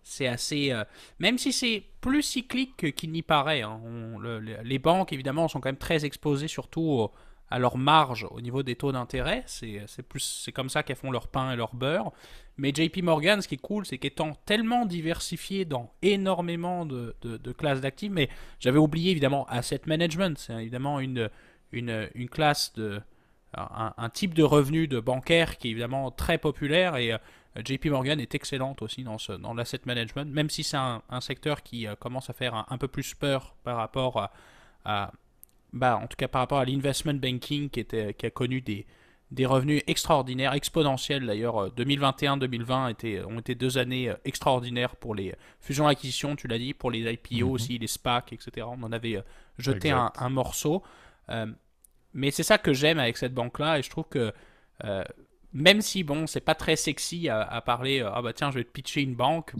S2: C'est assez... même si c'est plus cyclique qu'il n'y paraît. Hein. Les banques, évidemment, sont quand même très exposées, surtout à leur marge au niveau des taux d'intérêt. C'est comme ça qu'elles font leur pain et leur beurre. Mais JP Morgan, ce qui est cool, c'est qu'étant tellement diversifié dans énormément de classes d'actifs, mais j'avais oublié évidemment asset management, c'est évidemment une classe un type de revenu de bancaire qui est évidemment très populaire et JP Morgan est excellente aussi dans l'asset management, même si c'est un secteur qui commence à faire un peu plus peur par rapport en tout cas par rapport à l'investment banking qui a connu des revenus extraordinaires, exponentiels d'ailleurs. 2021-2020 ont été 2 années extraordinaires pour les fusions-acquisitions, tu l'as dit, pour les IPO aussi, les SPAC, etc. On en avait jeté un morceau. Mais c'est ça que j'aime avec cette banque-là et je trouve que même si, c'est pas très sexy à parler, tiens, je vais te pitcher une banque,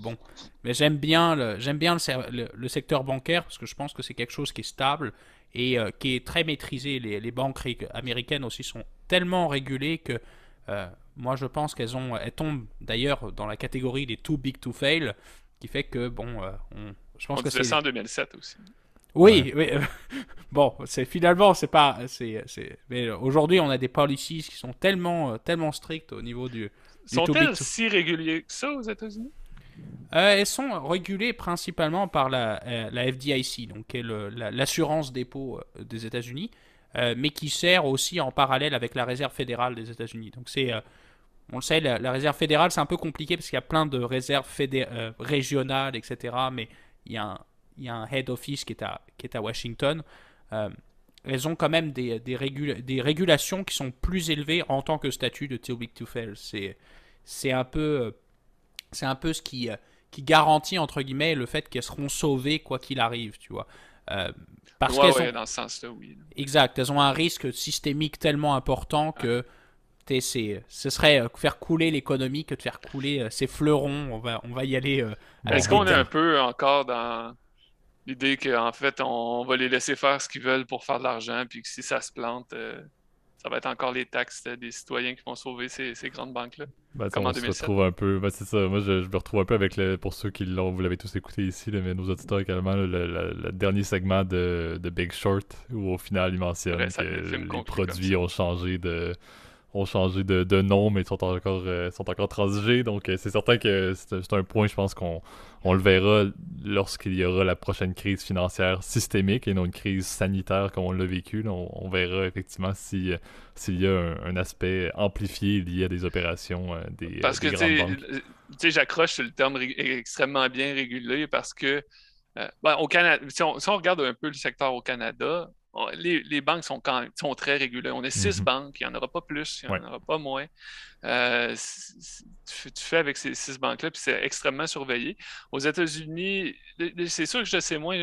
S2: mais j'aime bien le secteur bancaire parce que je pense que c'est quelque chose qui est stable et qui est très maîtrisé. Les banques américaines aussi sont tellement régulées que moi je pense qu'elles tombent d'ailleurs dans la catégorie des too big to fail, qui fait que je pense
S3: que c'est ça en 2007 aussi.
S2: Oui, ouais. Oui. C'est pas, mais aujourd'hui on a des policies qui sont tellement strictes au niveau du
S3: Sont-elles si réguliers que ça aux États-Unis?
S2: Elles sont régulées principalement par la FDIC, donc qui est l'assurance dépôt des États-Unis, mais qui sert aussi en parallèle avec la Réserve fédérale des États-Unis. Donc on le sait, la Réserve fédérale c'est un peu compliqué parce qu'il y a plein de réserves régionales, etc. Mais il y a un head office qui est à Washington. Euh, Elles ont quand même des régulations qui sont plus élevées en tant que statut de Too Big to Fail. C'est un peu, c'est un peu ce qui garantit, entre guillemets, le fait qu'elles seront sauvées quoi qu'il arrive, tu vois. Euh, Parce
S3: Ouais,
S2: qu'elles
S3: ouais,
S2: ont...
S3: dans ce sens-là, oui.
S2: Exact, elles ont un risque systémique tellement important
S3: Ouais.
S2: que ce serait faire couler l'économie que de faire couler ces fleurons. On va y aller
S3: Est-ce
S2: avec des
S3: qu'on est un
S2: termes.
S3: peu encore dans l'idée qu'en fait, on va les laisser faire ce qu'ils veulent pour faire de l'argent, puis que si ça se plante, ça va être encore les taxes des citoyens qui vont sauver ces grandes banques-là,
S1: Ben,
S3: comme en
S1: on se
S3: 2007?
S1: retrouve un peu. Ben, c'est ça. Moi, je me retrouve un peu avec pour ceux qui l'ont, vous l'avez tous écouté ici, là, mais nos auditeurs également, là, le dernier segment de Big Short, où au final, il mentionne que
S3: Le film
S1: les
S3: conclut comme
S1: produits
S3: ça.
S1: ont changé de nom, mais sont encore transigés. Donc, c'est certain que c'est un point, je pense qu'on le verra lorsqu'il y aura la prochaine crise financière systémique et non une crise sanitaire comme on l'a vécu. Là. On verra effectivement s'il y a un aspect amplifié lié à des opérations
S3: Parce que,
S1: des grandes banques.
S3: tu sais, j'accroche sur le terme extrêmement bien régulé parce que, au Canada, si on regarde un peu le secteur au Canada, les banques sont très régulées. On a 6 banques, il n'y en aura pas plus, il n'y
S1: Ouais.
S3: en aura pas moins. Tu fais avec ces 6 banques-là, puis c'est extrêmement surveillé. Aux États-Unis, c'est sûr que je sais moins,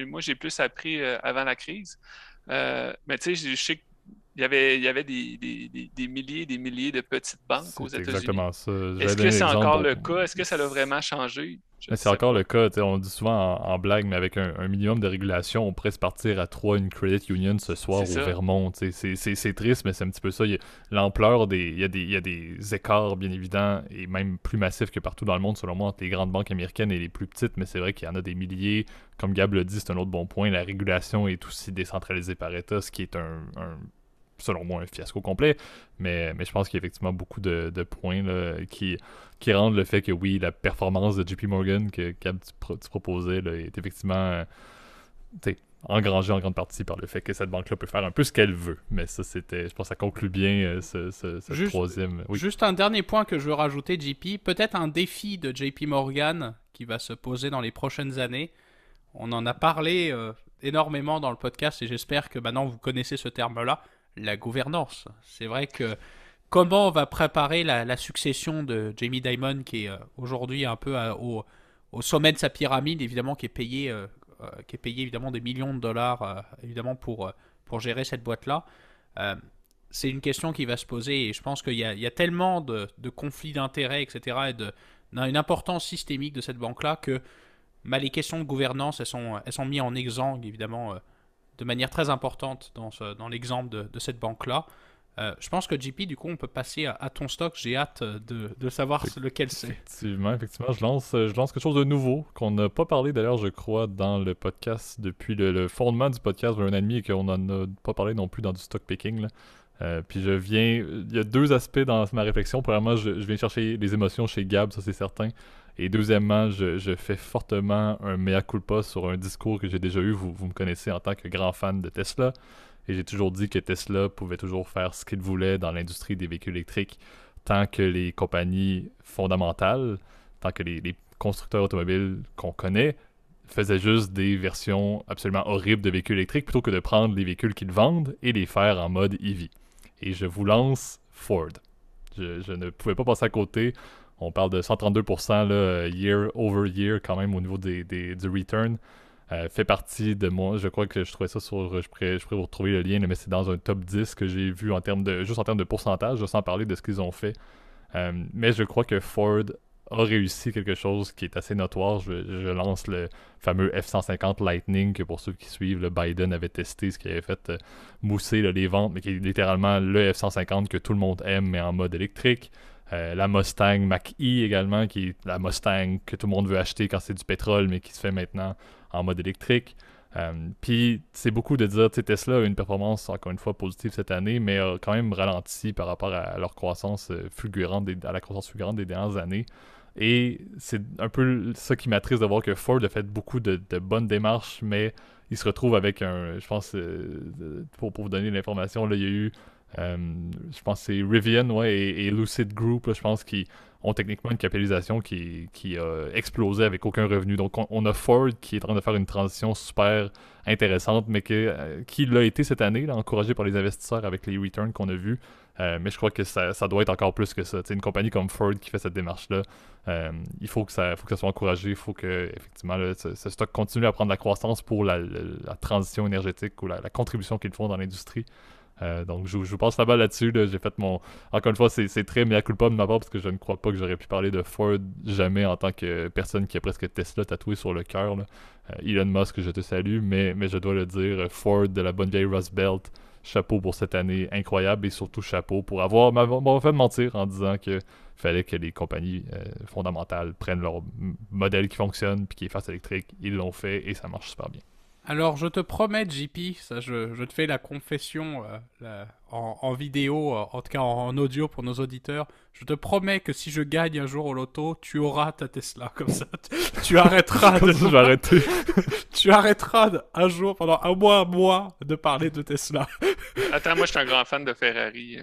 S3: moi j'ai plus appris avant la crise. Mais tu sais, je sais qu'il y avait des milliers et des milliers de petites banques aux
S1: C'est
S3: États-Unis.
S1: exactement ça. Je vais
S3: Est-ce que
S1: donner un
S3: c'est encore
S1: exemple.
S3: le cas? Est-ce que ça a vraiment changé? Je
S1: Mais
S3: ne
S1: c'est
S3: sais
S1: encore
S3: pas.
S1: le cas, tu sais, on dit souvent en blague, mais avec un minimum de régulation, on pourrait se partir à 3 une credit union ce
S3: C'est
S1: soir au
S3: ça.
S1: Vermont. Tu sais. C'est triste, mais c'est un petit peu ça. L'ampleur il y a des écarts bien évidents et même plus massifs que partout dans le monde, selon moi, entre les grandes banques américaines et les plus petites, mais c'est vrai qu'il y en a des milliers. Comme Gab l'a dit, c'est un autre bon point. La régulation est aussi décentralisée par État, ce qui est selon moi, un fiasco complet. Mais je pense qu'il y a effectivement beaucoup de points là, qui rendent le fait que oui, la performance de JP Morgan que Gab, tu proposais là, est effectivement engrangée en grande partie par le fait que cette banque-là peut faire un peu ce qu'elle veut. Mais ça, je pense que ça conclut bien ce
S2: Juste,
S1: troisième. Oui.
S2: juste un dernier point que je veux rajouter, JP. Peut-être un défi de JP Morgan qui va se poser dans les prochaines années. On en a parlé énormément dans le podcast et j'espère que maintenant vous connaissez ce terme-là, la gouvernance. C'est vrai que comment on va préparer la succession de Jamie Dimon qui est aujourd'hui un peu au sommet de sa pyramide, évidemment, qui est payé évidemment des millions de dollars évidemment pour gérer cette boîte-là. Euh, c'est une question qui va se poser et je pense qu'il y a tellement de conflits d'intérêts, etc. et une importance systémique de cette banque-là que les questions de gouvernance, elles sont mises en exsangue, évidemment, de manière très importante dans l'exemple de cette banque-là. Je pense que JP, du coup, on peut passer à ton stock. J'ai hâte de savoir lequel c'est.
S1: Effectivement, je lance quelque chose de nouveau qu'on n'a pas parlé d'ailleurs, je crois, dans le podcast depuis le fondement du podcast de un an et demi et qu'on n'en a pas parlé non plus dans du stock picking. Là. Puis il y a deux aspects dans ma réflexion. Premièrement, je viens chercher les émotions chez Gab, ça c'est certain. Et deuxièmement, je fais fortement un mea culpa sur un discours que j'ai déjà eu. Vous me connaissez en tant que grand fan de Tesla. Et j'ai toujours dit que Tesla pouvait toujours faire ce qu'il voulait dans l'industrie des véhicules électriques tant que les compagnies fondamentales, tant que les constructeurs automobiles qu'on connaît faisaient juste des versions absolument horribles de véhicules électriques plutôt que de prendre les véhicules qu'ils vendent et les faire en mode EV. Et je vous lance Ford. Je ne pouvais pas passer à côté. On parle de 132% là, year over year quand même au niveau du return. Fait partie de moi. Je crois que je trouvais ça sur. Je pourrais vous retrouver le lien, là, mais c'est dans un top 10 que j'ai vu juste en termes de pourcentage, sans parler de ce qu'ils ont fait. Mais je crois que Ford a réussi quelque chose qui est assez notoire. Je lance le fameux F-150 Lightning que pour ceux qui suivent, le Biden avait testé, ce qui avait fait mousser là, les ventes, mais qui est littéralement le F-150 que tout le monde aime, mais en mode électrique. La Mustang Mach-E également, qui est la Mustang que tout le monde veut acheter quand c'est du pétrole, mais qui se fait maintenant en mode électrique. Puis c'est beaucoup de dire, tu sais, Tesla a une performance encore une fois positive cette année, mais a quand même ralenti par rapport à leur croissance fulgurante, à la croissance fulgurante des dernières années. Et c'est un peu ça qui m'attriste de voir que Ford a fait beaucoup de bonnes démarches, mais il se retrouve avec je pense, pour vous donner l'information, là, il y a eu, je pense que c'est Rivian, ouais, et Lucid Group, là, je pense, qui ont techniquement une capitalisation qui a explosé avec aucun revenu. Donc, on a Ford qui est en train de faire une transition super intéressante, mais qui l'a été cette année, là, encouragé par les investisseurs avec les returns qu'on a vus. Mais je crois que ça doit être encore plus que ça. T'sais, une compagnie comme Ford qui fait cette démarche-là, il faut que ça soit encouragé. Il faut que effectivement ce stock continue à prendre de la croissance pour la transition énergétique ou la contribution qu'ils font dans l'industrie. Donc je vous passe la balle là-dessus. Là. J'ai fait Encore une fois, c'est très mea culpa de ma part parce que je ne crois pas que j'aurais pu parler de Ford jamais en tant que personne qui a presque Tesla tatoué sur le cœur. Elon Musk, je te salue, mais je dois le dire, Ford de la bonne vieille Rust Belt, chapeau pour cette année incroyable et surtout chapeau pour m'avoir fait mentir en disant que fallait que les compagnies fondamentales prennent leur modèle qui fonctionne puis qui est face électrique. Ils l'ont fait et ça marche super bien.
S2: Alors, je te promets, JP, ça, je te fais la confession en vidéo, en tout cas en audio pour nos auditeurs. Je te promets que si je gagne un jour au loto, tu auras ta Tesla. Comme ça, tu arrêteras
S1: Comme ça, je vais arrêter.
S2: Tu arrêteras un jour, pendant un mois, de parler de Tesla.
S3: Attends, moi, je suis un grand fan de Ferrari.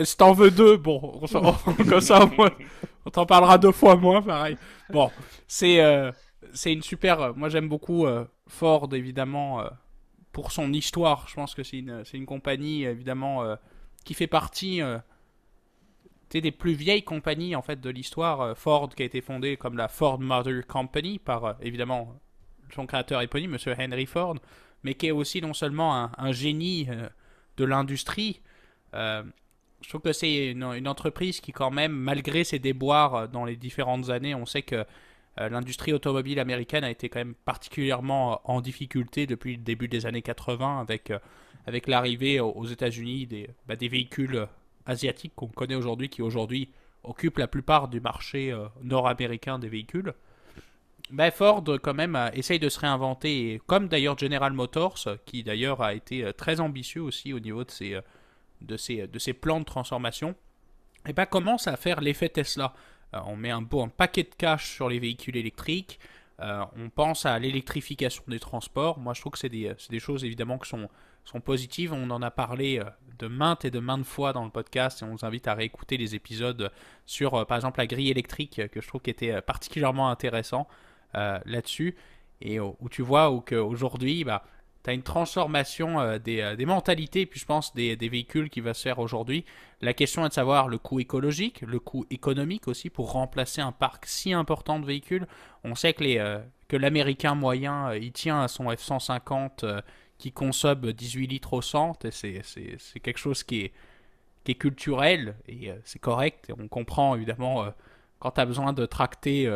S2: Si t'en veux deux, bon, comme ça, on t'en parlera 2 fois moins, pareil. Bon, c'est une super. Moi, j'aime beaucoup Ford, évidemment, pour son histoire. Je pense que c'est une compagnie, évidemment, qui fait partie des plus vieilles compagnies en fait de l'histoire. Ford, qui a été fondée comme la Ford Motor Company par évidemment son créateur éponyme, Monsieur Henry Ford, mais qui est aussi non seulement un génie de l'industrie. Je trouve que c'est une entreprise qui, quand même, malgré ses déboires dans les différentes années, on sait que l'industrie automobile américaine a été quand même particulièrement en difficulté depuis le début des années 80 avec l'arrivée aux États-Unis des véhicules asiatiques qu'on connaît aujourd'hui, qui aujourd'hui occupent la plupart du marché nord-américain des véhicules. Ford, quand même, essaye de se réinventer, et comme d'ailleurs General Motors, qui d'ailleurs a été très ambitieux aussi au niveau de ses plans de transformation, commence à faire l'effet Tesla. On met un paquet de cash sur les véhicules électriques, on pense à l'électrification des transports. Moi, je trouve que c'est des choses évidemment qui sont positives. On en a parlé de maintes et de maintes fois dans le podcast, et on vous invite à réécouter les épisodes sur, par exemple, la grille électrique, que je trouve qui était particulièrement intéressant là-dessus, et où tu vois qu'aujourd'hui, tu as une transformation des mentalités, puis je pense des véhicules qui va se faire aujourd'hui. La question est de savoir le coût écologique, le coût économique aussi, pour remplacer un parc si important de véhicules. On sait que l'Américain moyen, il tient à son F-150 qui consomme 18 litres au 100, et c'est quelque chose qui est culturel, et c'est correct. Et on comprend évidemment quand tu as besoin de tracter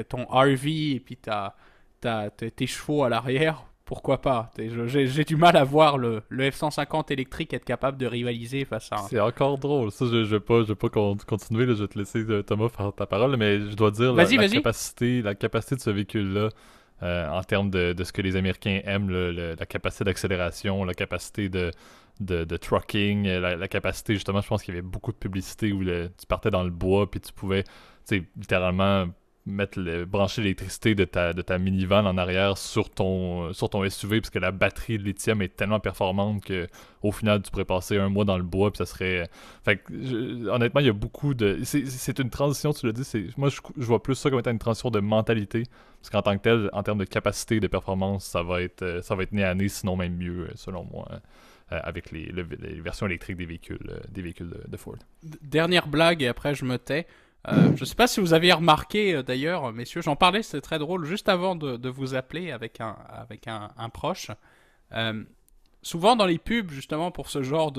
S2: ton RV et puis tes chevaux à l'arrière. Pourquoi pas? J'ai du mal à voir le F-150 électrique être capable de rivaliser face à un...
S1: C'est encore drôle. Ça, je vais pas continuer. Là, je vais te laisser, Thomas, faire ta parole. Mais je dois dire,
S2: Vas-y.
S1: la capacité de ce véhicule-là, en termes de ce que les Américains aiment, la capacité d'accélération, la capacité de trucking, la capacité, justement, je pense qu'il y avait beaucoup de publicité où tu partais dans le bois puis tu pouvais, littéralement brancher l'électricité de ta minivan en arrière sur ton SUV, parce que la batterie de lithium est tellement performante que au final tu pourrais passer un mois dans le bois puis ça serait... honnêtement, il y a beaucoup de... C'est une transition, tu l'as dit, moi je vois plus ça comme étant une transition de mentalité, parce qu'en tant que tel, en termes de capacité de performance, ça va être nez à nez, sinon même mieux, selon moi, avec les versions électriques des véhicules de Ford.
S2: Dernière blague, et après je me tais. Je sais pas si vous aviez remarqué d'ailleurs, messieurs, j'en parlais, c'était très drôle, juste avant de vous appeler avec un proche. Souvent dans les pubs, justement, pour ce genre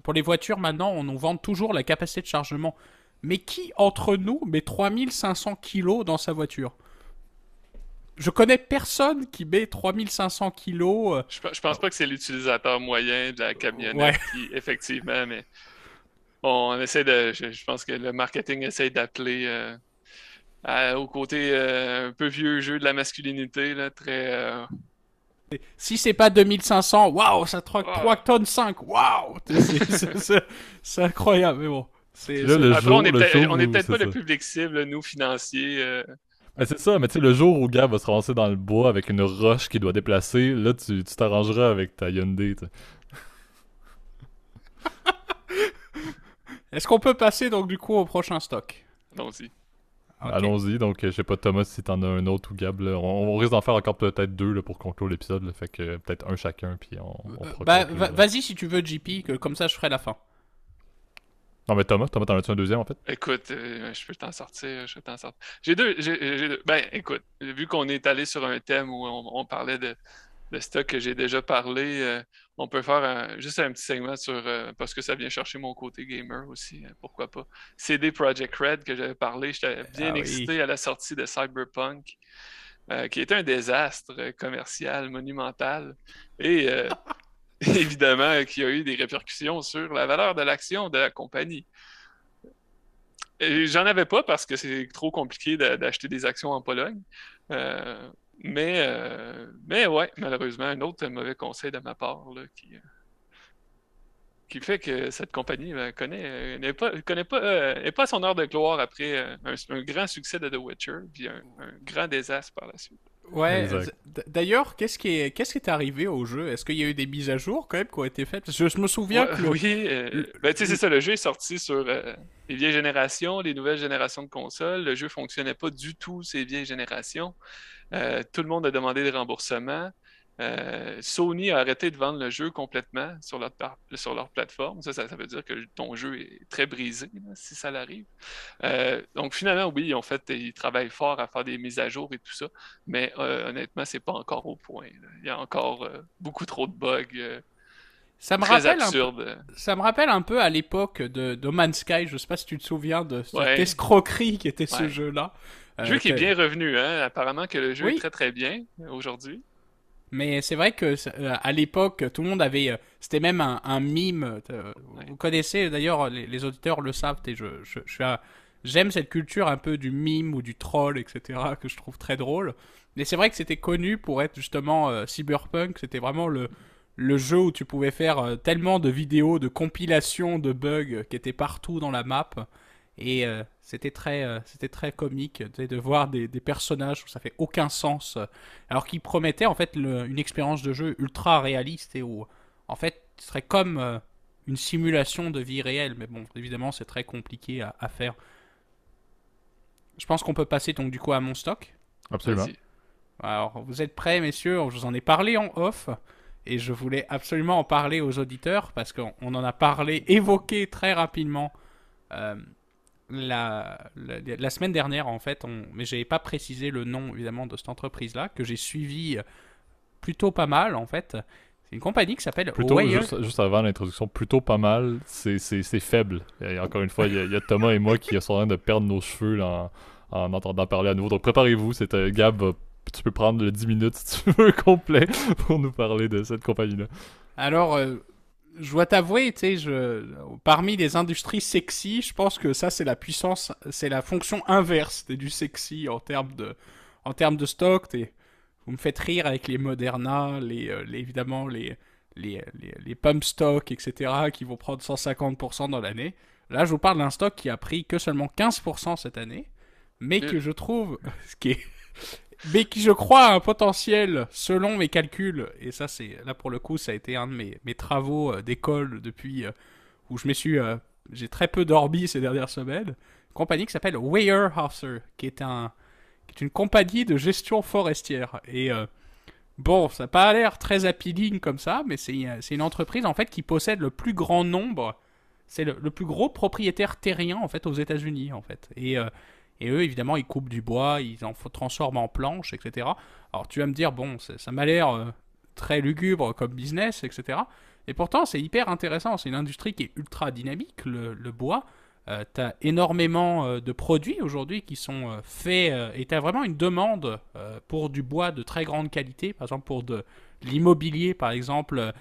S2: pour les voitures maintenant, on nous vend toujours la capacité de chargement. Mais qui entre nous met 3500 kilos dans sa voiture? Je connais personne qui met 3500 kilos.
S3: Je pense pas que c'est l'utilisateur moyen de la camionnette qui, effectivement, mais... Bon, on essaie je pense que le marketing essaie d'appeler au côté un peu vieux jeu de la masculinité, là, très...
S2: Si c'est pas 2500, waouh, ça troque 3 tonnes 5, waouh! C'est incroyable, mais bon. C'est,
S1: Là,
S2: c'est-
S1: le
S3: Après,
S1: jour,
S3: on est
S1: le jour
S3: peut-être on est
S1: où,
S3: peut-être
S1: c'est
S3: pas
S1: ça.
S3: le public cible, nous, financiers.
S1: Ben, c'est ça, mais tu sais, le jour où Gab va se ramasser dans le bois avec une roche qu'il doit déplacer, là, tu t'arrangeras avec ta Hyundai, tu sais.
S2: Est-ce qu'on peut passer donc du coup au prochain stock?
S3: Allons-y.
S2: Ok.
S1: Allons-y, donc je sais pas, Thomas, si t'en as un autre ou Gab, là. On risque d'en faire encore peut-être deux là, pour conclure l'épisode, là. Fait que peut-être un chacun, puis on fera conclure.
S2: Vas-y si tu veux, JP, que comme ça je ferai la fin.
S1: Non, mais Thomas, t'en as-tu un deuxième, en fait?
S3: Écoute, je peux t'en sortir, je peux t'en sortir. Ben, écoute, vu qu'on est allé sur un thème où on parlait de stock que j'ai déjà parlé, on peut faire juste un petit segment sur, parce que ça vient chercher mon côté gamer aussi, pourquoi pas. CD Projekt Red que j'avais parlé, j'étais bien
S2: Ah
S3: excité
S2: oui.
S3: à la sortie de Cyberpunk, qui était un désastre commercial monumental. Et évidemment, qui a eu des répercussions sur la valeur de l'action de la compagnie. J'en avais pas parce que c'est trop compliqué d'acheter des actions en Pologne. Euh, mais ouais, malheureusement, un autre mauvais conseil de ma part là, qui fait que cette compagnie n'est pas à son heure de gloire après un grand succès de The Witcher, puis un grand désastre par la suite.
S2: Ouais,
S1: Exact.
S2: d'ailleurs, qu'est-ce qui est arrivé au jeu? Est-ce qu'il y a eu des mises à jour quand même qui ont été faites? Parce que je me souviens
S3: Ouais,
S2: que
S3: oui, ben, tu sais, c'est
S2: le-
S3: ça, le jeu est sorti sur les vieilles générations, les nouvelles générations de consoles. Le jeu fonctionnait pas du tout ces vieilles générations. Tout le monde a demandé des remboursements. Sony a arrêté de vendre le jeu complètement sur leur plateforme. Ça veut dire que ton jeu est très brisé, là, si ça l'arrive. Donc finalement, oui, ils travaillent fort à faire des mises à jour et tout ça, mais honnêtement, c'est pas encore au point, là. Il y a encore beaucoup trop de bugs
S2: ça me
S3: très
S2: rappelle un peu.
S3: absurdes.
S2: Ça me rappelle un peu à l'époque de No Man's Sky. Je sais pas si tu te souviens de cette
S3: Ouais,
S2: escroquerie qui était ce
S3: ouais.
S2: jeu-là.
S3: Jeu qui est
S2: Que-
S3: bien revenu, hein. Apparemment que le jeu est
S2: Oui,
S3: très très bien aujourd'hui.
S2: mais c'est vrai que à l'époque, tout le monde avait. C'était même un mime.
S3: Ouais.
S2: Vous connaissez d'ailleurs, les auditeurs le savent. Et j'aime cette culture un peu du mime ou du troll, etc. que je trouve très drôle. Mais c'est vrai que c'était connu pour être justement Cyberpunk. C'était vraiment le jeu où tu pouvais faire tellement de vidéos, de compilations de bugs qui étaient partout dans la map. Et c'était très comique tu sais, de voir des personnages où ça fait aucun sens. Alors qu'ils promettaient en fait une expérience de jeu ultra réaliste et où en fait ce serait comme une simulation de vie réelle. Mais bon, évidemment, c'est très compliqué à faire. Je pense qu'on peut passer donc du coup à mon stock.
S1: Absolument.
S3: Vas-y.
S2: Alors, vous êtes prêts, messieurs? Je vous en ai parlé en off. Et je voulais absolument en parler aux auditeurs parce qu'on en a parlé, évoqué très rapidement euh, la semaine dernière en fait, mais j'avais pas précisé le nom évidemment de cette entreprise-là, que j'ai suivi plutôt pas mal en fait. C'est une compagnie qui s'appelle
S1: Plutôt,
S2: Wire.
S1: juste avant l'introduction, plutôt pas mal, c'est faible. Et encore une fois, il y a Thomas et moi qui sont en train de perdre nos cheveux là, en entendant parler à nouveau. Donc préparez-vous, Gab, tu peux prendre le 10 minutes si tu veux complet pour nous parler de cette compagnie-là.
S2: Alors, je dois t'avouer, tu sais, parmi les industries sexy, je pense que ça c'est la puissance, c'est la fonction inverse du sexy en termes de stock. Vous me faites rire avec les Moderna, évidemment les pump stock, etc., qui vont prendre 150% dans l'année. Là, je vous parle d'un stock qui a pris que seulement 15% cette année, mais que je trouve, ce qui est, mais qui je crois a un potentiel selon mes calculs, et ça c'est, là pour le coup, ça a été un de mes travaux d'école depuis, où j'ai très peu dormi ces dernières semaines. Une compagnie qui s'appelle Weyerhaeuser, qui est une compagnie de gestion forestière. Et bon, ça n'a pas l'air très appealing comme ça, mais c'est une entreprise en fait qui possède le plus grand nombre, c'est le plus gros propriétaire terrien en fait aux États-Unis en fait. Et eux, évidemment, ils coupent du bois, ils en transforment en planches, etc. Alors tu vas me dire, bon, ça m'a l'air très lugubre comme business, etc. Et pourtant, c'est hyper intéressant. C'est une industrie qui est ultra dynamique, le bois. T'as énormément de produits aujourd'hui qui sont faits et t'as vraiment une demande pour du bois de très grande qualité, par exemple pour de l'immobilier, par exemple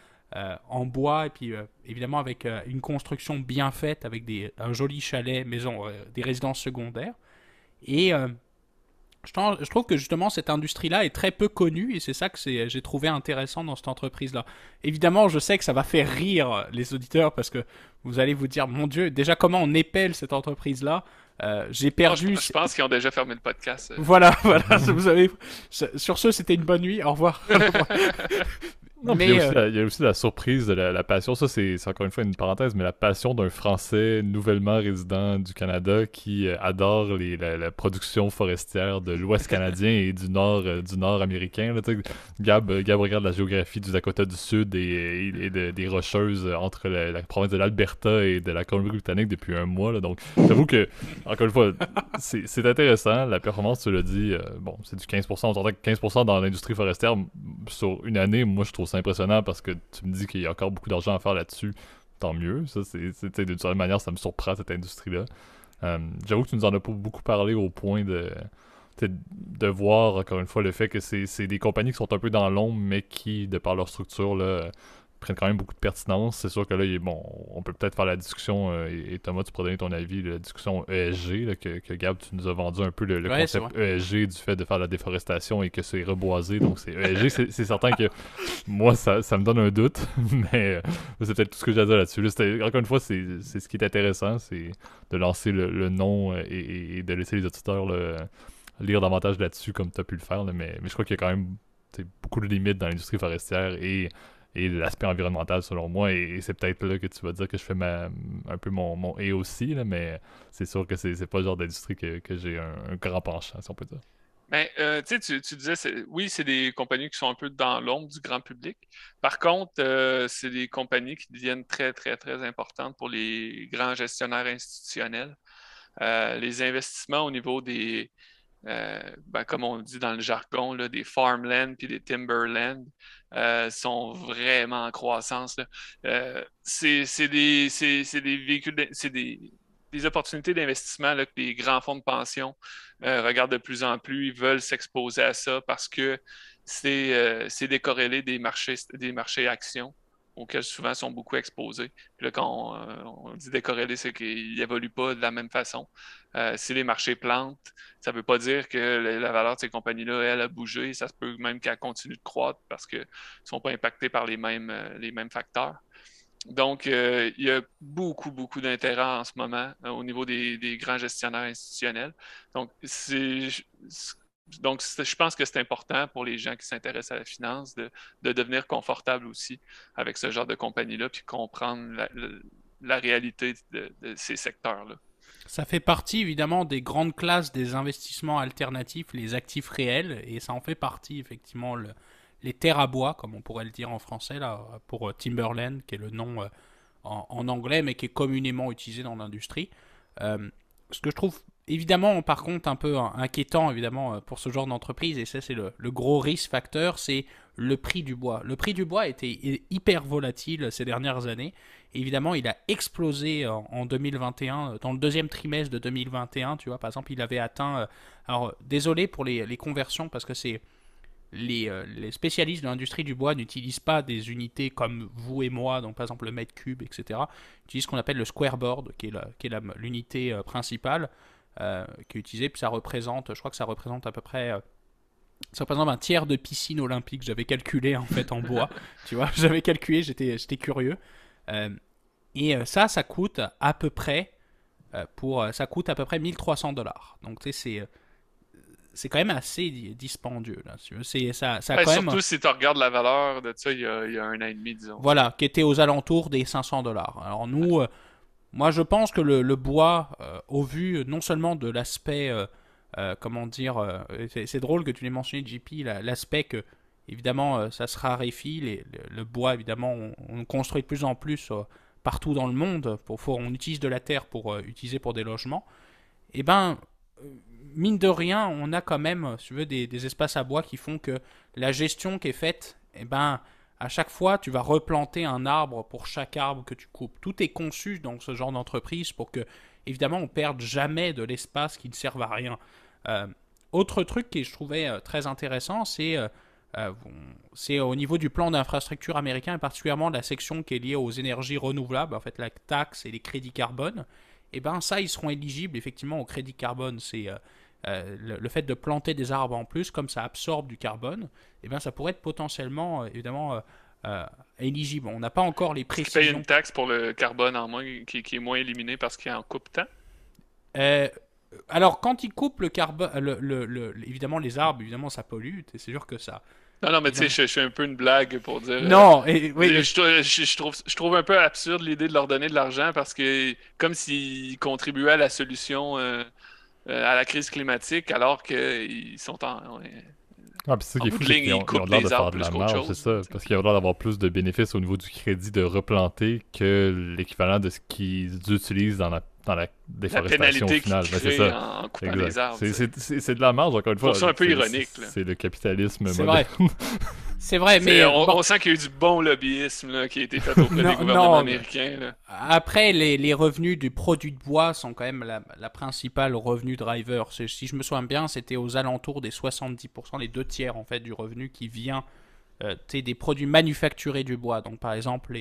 S2: en bois et puis évidemment avec une construction bien faite avec un joli chalet, maison, des résidences secondaires. Et Je trouve que justement cette industrie-là est très peu connue et c'est ça que j'ai trouvé intéressant dans cette entreprise-là. Évidemment, je sais que ça va faire rire les auditeurs parce que vous allez vous dire, mon Dieu, déjà comment on épelle cette entreprise-là. J'ai perdu.
S3: Je pense qu'ils ont déjà fermé le podcast.
S2: Voilà, vous avez. Sur ce, c'était une bonne nuit. Au revoir.
S1: Non, mais il y a aussi la surprise de la passion. Ça, c'est encore une fois une parenthèse, mais la passion d'un Français nouvellement résident du Canada qui adore la production forestière de l'Ouest canadien et du Nord américain. Là, Gab regarde la géographie du Dakota du Sud et des Rocheuses entre la province de l'Alberta et de la Colombie-Britannique depuis un mois. Là, donc, j'avoue que, encore une fois, c'est intéressant. La performance, tu l'as dit, bon, c'est du 15%. On s'entend que 15% dans l'industrie forestière sur une année, moi, je trouve c'est impressionnant parce que tu me dis qu'il y a encore beaucoup d'argent à faire là-dessus. Tant mieux. Ça, d'une certaine manière, ça me surprend, cette industrie-là. J'avoue que tu nous en as pas beaucoup parlé au point de voir, encore une fois, le fait que c'est des compagnies qui sont un peu dans l'ombre, mais qui, de par leur structure, là, prennent quand même beaucoup de pertinence. C'est sûr que là, bon, on peut peut-être faire la discussion, et Thomas, tu pourrais donner ton avis, la discussion ESG, là, que Gab, tu nous as vendu un peu le concept ESG du fait de faire la déforestation et que c'est reboisé. Donc, c'est ESG, c'est certain que moi, ça me donne un doute, mais c'est peut-être tout ce que j'ai à dire là-dessus. Là, encore une fois, c'est ce qui est intéressant, c'est de lancer le nom et de laisser les auditeurs lire davantage là-dessus comme tu as pu le faire. Là, mais je crois qu'il y a quand même beaucoup de limites dans l'industrie forestière et l'aspect environnemental selon moi, et c'est peut-être là que tu vas dire que je fais un peu mon et aussi, là, mais c'est sûr que c'est pas le genre d'industrie que j'ai un grand penchant, si on peut dire.
S3: Ben, tu disais, oui, c'est des compagnies qui sont un peu dans l'ombre du grand public. Par contre, c'est des compagnies qui deviennent très, très, très importantes pour les grands gestionnaires institutionnels. Les investissements au niveau des, comme on dit dans le jargon, là, des farmland puis des timberland sont vraiment en croissance. Là. C'est des véhicules, c'est des opportunités d'investissement là, que les grands fonds de pension regardent de plus en plus. Ils veulent s'exposer à ça parce que c'est décorrélé des marchés actions auxquels souvent sont beaucoup exposés. Puis là, quand on dit décorrélé, c'est qu'ils n'évoluent pas de la même façon. Si les marchés plantent, ça ne veut pas dire que la valeur de ces compagnies-là, elle a bougé. Ça se peut même qu'elle continue de croître parce qu'ils ne sont pas impactés par les mêmes facteurs. Donc, il y a beaucoup, beaucoup d'intérêt en ce moment au niveau des grands gestionnaires institutionnels. Donc, je pense que c'est important pour les gens qui s'intéressent à la finance de devenir confortable aussi avec ce genre de compagnie-là, puis comprendre la réalité de ces secteurs-là.
S2: Ça fait partie évidemment des grandes classes des investissements alternatifs, les actifs réels, et ça en fait partie effectivement les terres à bois, comme on pourrait le dire en français, là, pour Timberland, qui est le nom en anglais, mais qui est communément utilisé dans l'industrie. Ce que je trouve évidemment, par contre, un peu inquiétant évidemment pour ce genre d'entreprise, et ça c'est le gros risk factor, c'est le prix du bois. Le prix du bois a été hyper volatile ces dernières années. Évidemment, il a explosé en 2021, dans le deuxième trimestre de 2021, tu vois, par exemple, il avait atteint... alors, désolé pour les conversions, parce que c'est... Les spécialistes de l'industrie du bois n'utilisent pas des unités comme vous et moi, donc par exemple le mètre cube, etc. Ils utilisent ce qu'on appelle le square board, qui est l'unité principale, qui est utilisée, puis ça représente, je crois que ça représente à peu près... ça représente un tiers de piscine olympique, j'avais calculé en fait en bois, tu vois, j'avais calculé, j'étais curieux. Ça coûte à peu près ça coûte à peu près $1,300. Donc tu sais, c'est quand même assez dispendieux là. Ça quand
S3: surtout
S2: même,
S3: si tu regardes la valeur de ça il y a un an et demi, disons.
S2: voilà, qui était aux alentours des $500. Alors nous, moi je pense que le bois, au vu non seulement de l'aspect, comment dire, c'est drôle que tu l'aies mentionné, JP, l'aspect que évidemment ça se raréfie, le bois évidemment on construit de plus en plus partout dans le monde, on utilise de la terre pour utiliser pour des logements, et ben mine de rien, on a quand même, si tu veux, des espaces à bois qui font que la gestion qui est faite, eh ben, à chaque fois, tu vas replanter un arbre pour chaque arbre que tu coupes. Tout est conçu dans ce genre d'entreprise pour que, évidemment, on ne perde jamais de l'espace qui ne serve à rien. Autre truc que je trouvais très intéressant, c'est au niveau du plan d'infrastructure américain, et particulièrement la section qui est liée aux énergies renouvelables, en fait, la taxe et les crédits carbone. Et ben ça, ils seront éligibles effectivement au crédit carbone. le fait de planter des arbres en plus, comme ça absorbe du carbone, eh bien, ça pourrait être potentiellement, évidemment, éligible. On n'a pas encore les
S3: Est-ce qu'il paye
S2: précisions.
S3: une taxe pour le carbone en moins qui est moins éliminé parce qu'il en coupe tant?
S2: Euh, alors, quand ils coupent le carbone, évidemment, les arbres, évidemment, ça pollue. C'est sûr que ça.
S3: Non, non, mais tu sais,
S2: Évidemment.
S3: je fais un peu une blague pour dire.
S2: Non, et, oui, mais
S3: Je trouve un peu absurde l'idée de leur donner de l'argent parce que comme s'ils contribuaient à la solution à la crise climatique alors qu'ils sont
S1: Ah, puis c'est ça
S3: en
S1: qui est
S3: bout
S1: fou,
S3: de
S1: c'est
S3: ligne,
S1: qu'ils
S3: ils
S1: ont
S3: coupent
S1: l'air de
S3: les
S1: faire
S3: arbres
S1: de la
S3: plus qu'autre
S1: marge, c'est
S3: chose.
S1: ça. Parce qu'ils ont l'air d'avoir plus de bénéfices au niveau du crédit de replanter que l'équivalent de ce qu'ils utilisent dans la
S3: La
S1: déforestation au
S3: pénalité qu'ils
S1: final. Mais c'est
S3: créent
S1: ça.
S3: en coupant
S1: Exact.
S3: les arbres.
S1: C'est de la marge, encore une
S3: Je trouve
S1: fois.
S3: ça un peu ironique, là.
S1: C'est le capitalisme
S2: c'est
S1: moderne.
S2: vrai. C'est vrai, mais
S3: On sent qu'il y a eu du bon lobbyisme là, qui a été fait auprès des
S2: non,
S3: gouvernements
S2: non.
S3: américains. Là.
S2: Après, les revenus du produit de bois sont quand même la principale revenu driver. Si je me souviens bien, c'était aux alentours des 70%, les 2 tiers en fait du revenu qui vient des produits manufacturés du bois. Donc par exemple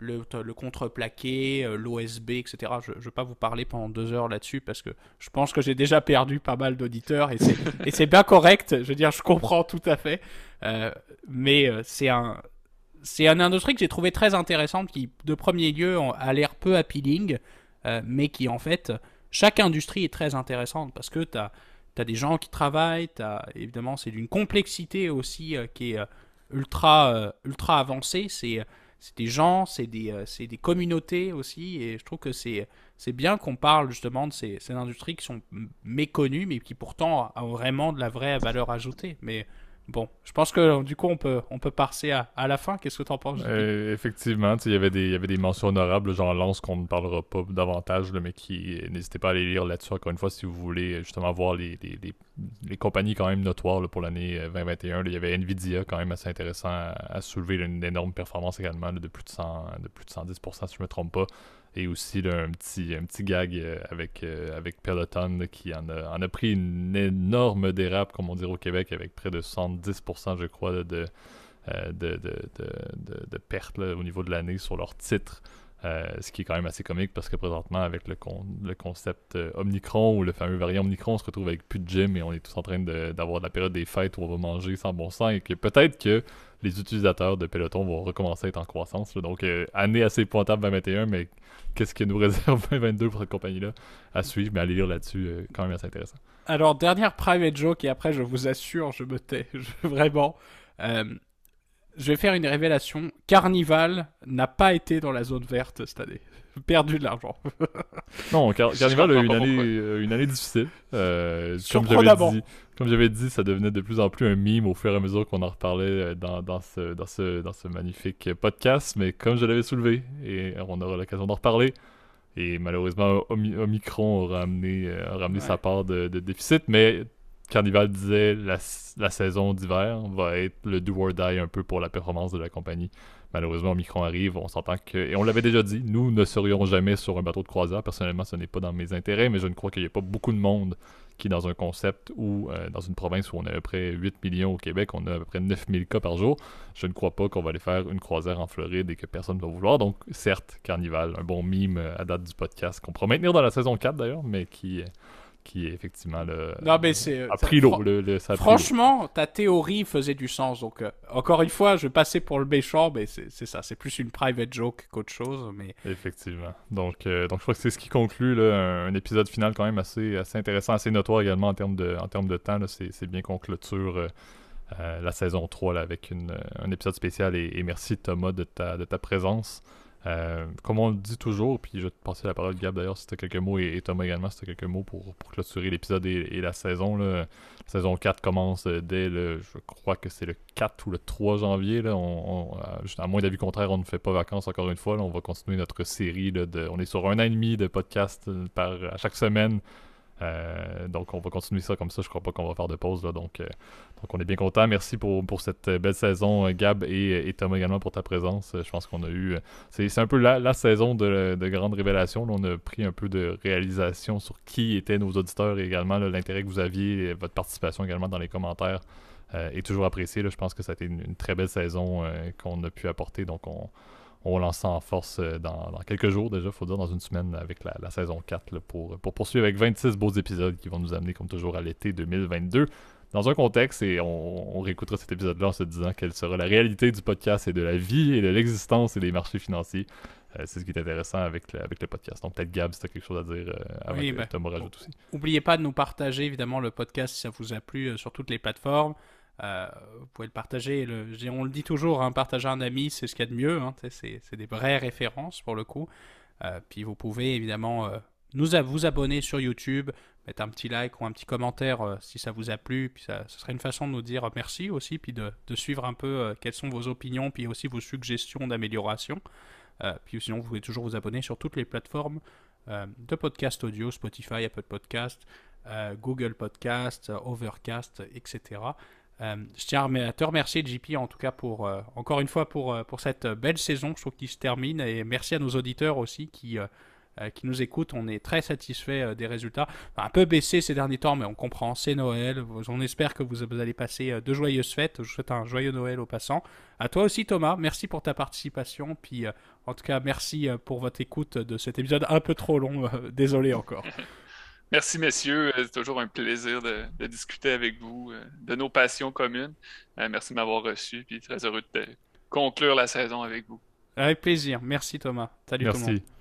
S2: le contreplaqué, l'OSB, etc. Je ne vais pas vous parler pendant 2 heures là-dessus parce que je pense que j'ai déjà perdu pas mal d'auditeurs et c'est bien correct. Je veux dire, je comprends tout à fait. Mais c'est une industrie que j'ai trouvé très intéressante qui, de premier lieu, a l'air peu appealing, mais qui, en fait, chaque industrie est très intéressante parce que tu as des gens qui travaillent, évidemment, c'est d'une complexité aussi qui est ultra avancée. C'est des gens, c'est des communautés aussi, et je trouve que c'est bien qu'on parle justement de ces industries qui sont méconnues, mais qui pourtant ont vraiment de la vraie valeur ajoutée. Mais bon, je pense que du coup on peut passer à la fin. Qu'est-ce que tu en penses, JP?
S1: Effectivement, tu sais, il y avait des mentions honorables, genre Lance, qu'on ne parlera pas davantage, là, mais qui n'hésitez pas à aller lire là-dessus, encore une fois, si vous voulez justement voir les compagnies quand même notoires là, pour l'année 2021. Là, il y avait Nvidia quand même assez intéressant à soulever là, une énorme performance également là, de plus de 110% si je me trompe pas. Et aussi là, un petit gag avec Peloton là, qui en a pris une énorme dérape, comme on dirait au Québec, avec près de 70% je crois là, de pertes là, au niveau de l'année sur leur titre. Ce qui est quand même assez comique parce que présentement, avec le concept Omicron ou le fameux variant Omicron, on se retrouve avec plus de gym et on est tous en train d'avoir de la période des fêtes où on va manger sans bon sens et que peut-être que les utilisateurs de Peloton vont recommencer à être en croissance. Là. Donc, année assez pointable 2021, mais qu'est-ce que nous réserve 2022 pour cette compagnie-là à suivre? Mais allez lire là-dessus, quand même assez intéressant.
S2: Alors, dernière private joke, et après, je vous assure, je me tais. Vraiment. Je vais faire une révélation. Carnival n'a pas été dans la zone verte cette année. Perdu de l'argent.
S1: Non, Carnival a eu
S3: comprends pas
S1: une année difficile.
S2: Surprenamment.
S1: Comme j'avais dit, ça devenait de plus en plus un meme au fur et à mesure qu'on en reparlait dans ce magnifique podcast. Mais comme je l'avais soulevé, et on aura l'occasion d'en reparler, et malheureusement, Omicron aura ramené sa part de déficit. Mais Carnival disait la saison d'hiver va être le do or die un peu pour la performance de la compagnie. Malheureusement, Omicron arrive, on s'entend que... Et on l'avait déjà dit, nous ne serions jamais sur un bateau de croisière. Personnellement, ce n'est pas dans mes intérêts, mais je ne crois qu'il n'y a pas beaucoup de monde qui, dans un concept ou dans une province où on a à peu près 8 millions au Québec, on a à peu près 9000 cas par jour, je ne crois pas qu'on va aller faire une croisière en Floride et que personne ne va vouloir. Donc, certes, Carnival, un bon meme à date du podcast, qu'on pourra maintenir dans la saison 4 d'ailleurs, mais qui effectivement
S2: Non, mais
S1: a pris l'eau. Ça a pris l'eau.
S2: Franchement, ta théorie faisait du sens. Donc, encore une fois, je vais passer pour le méchant, mais c'est ça. C'est plus une private joke qu'autre chose. Mais
S1: Effectivement. Donc je crois que c'est ce qui conclut là, un épisode final quand même assez intéressant, assez notoire également en termes de temps. Là, c'est bien qu'on clôture la saison 3 là, avec un épisode spécial et merci Thomas de ta présence. Comme on le dit toujours, puis je vais te passer la parole, Gab, d'ailleurs, si tu as quelques mots, et Thomas également, si tu as quelques mots pour clôturer l'épisode et la saison. Là. La saison 4 commence dès je crois que c'est le 4 ou le 3 janvier. Là. À moins d'avis contraire, on ne fait pas vacances encore une fois. Là. On va continuer notre série. On est sur 1 an et demi de podcast à chaque semaine. Donc on va continuer ça comme ça, je crois pas qu'on va faire de pause là, donc on est bien content. Merci pour cette belle saison, Gab et Thomas également pour ta présence. Je pense qu'on a eu c'est un peu la saison de grandes révélations là. On a pris un peu de réalisation sur qui étaient nos auditeurs et également là, l'intérêt que vous aviez, votre participation également dans les commentaires est toujours appréciée là. Je pense que ça a été une très belle saison qu'on a pu apporter, donc On lance ça en force dans quelques jours déjà, faut dire, dans une semaine avec la saison 4 là, pour poursuivre avec 26 beaux épisodes qui vont nous amener comme toujours à l'été 2022. Dans un contexte, et on réécoutera cet épisode-là en se disant quelle sera la réalité du podcast et de la vie et de l'existence et des marchés financiers. C'est ce qui est intéressant avec le podcast. Donc peut-être Gab, si tu as quelque chose à dire avant
S2: Oui,
S1: que Thomas rajoute aussi.
S2: N'oubliez pas de nous partager évidemment le podcast si ça vous a plu sur toutes les plateformes. Vous pouvez le partager. On le dit toujours, hein, partager un ami, c'est ce qu'il y a de mieux. Hein, c'est des vraies références pour le coup. Puis vous pouvez évidemment vous abonner sur YouTube, mettre un petit like ou un petit commentaire si ça vous a plu. Puis ce serait une façon de nous dire merci aussi, puis de suivre un peu quelles sont vos opinions, puis aussi vos suggestions d'amélioration. Puis sinon, vous pouvez toujours vous abonner sur toutes les plateformes de podcast audio, Spotify, Apple Podcast, Google Podcast, Overcast, etc. Je tiens à te remercier, JP, en tout cas encore une fois pour cette belle saison. Je trouve qu'il se termine. Et merci à nos auditeurs aussi qui nous écoutent. On est très satisfait des résultats. Enfin, un peu baissé ces derniers temps, mais on comprend. C'est Noël. On espère que vous allez passer de joyeuses fêtes. Je vous souhaite un joyeux Noël au passant. À toi aussi, Thomas. Merci pour ta participation. Puis, en tout cas, merci pour votre écoute de cet épisode un peu trop long. Désolé encore.
S3: Merci, messieurs. C'est toujours un plaisir de discuter avec vous de nos passions communes. Merci de m'avoir reçu, puis très heureux de conclure la saison avec vous.
S2: Avec plaisir. Merci, Thomas. Salut tout le monde.
S1: Merci.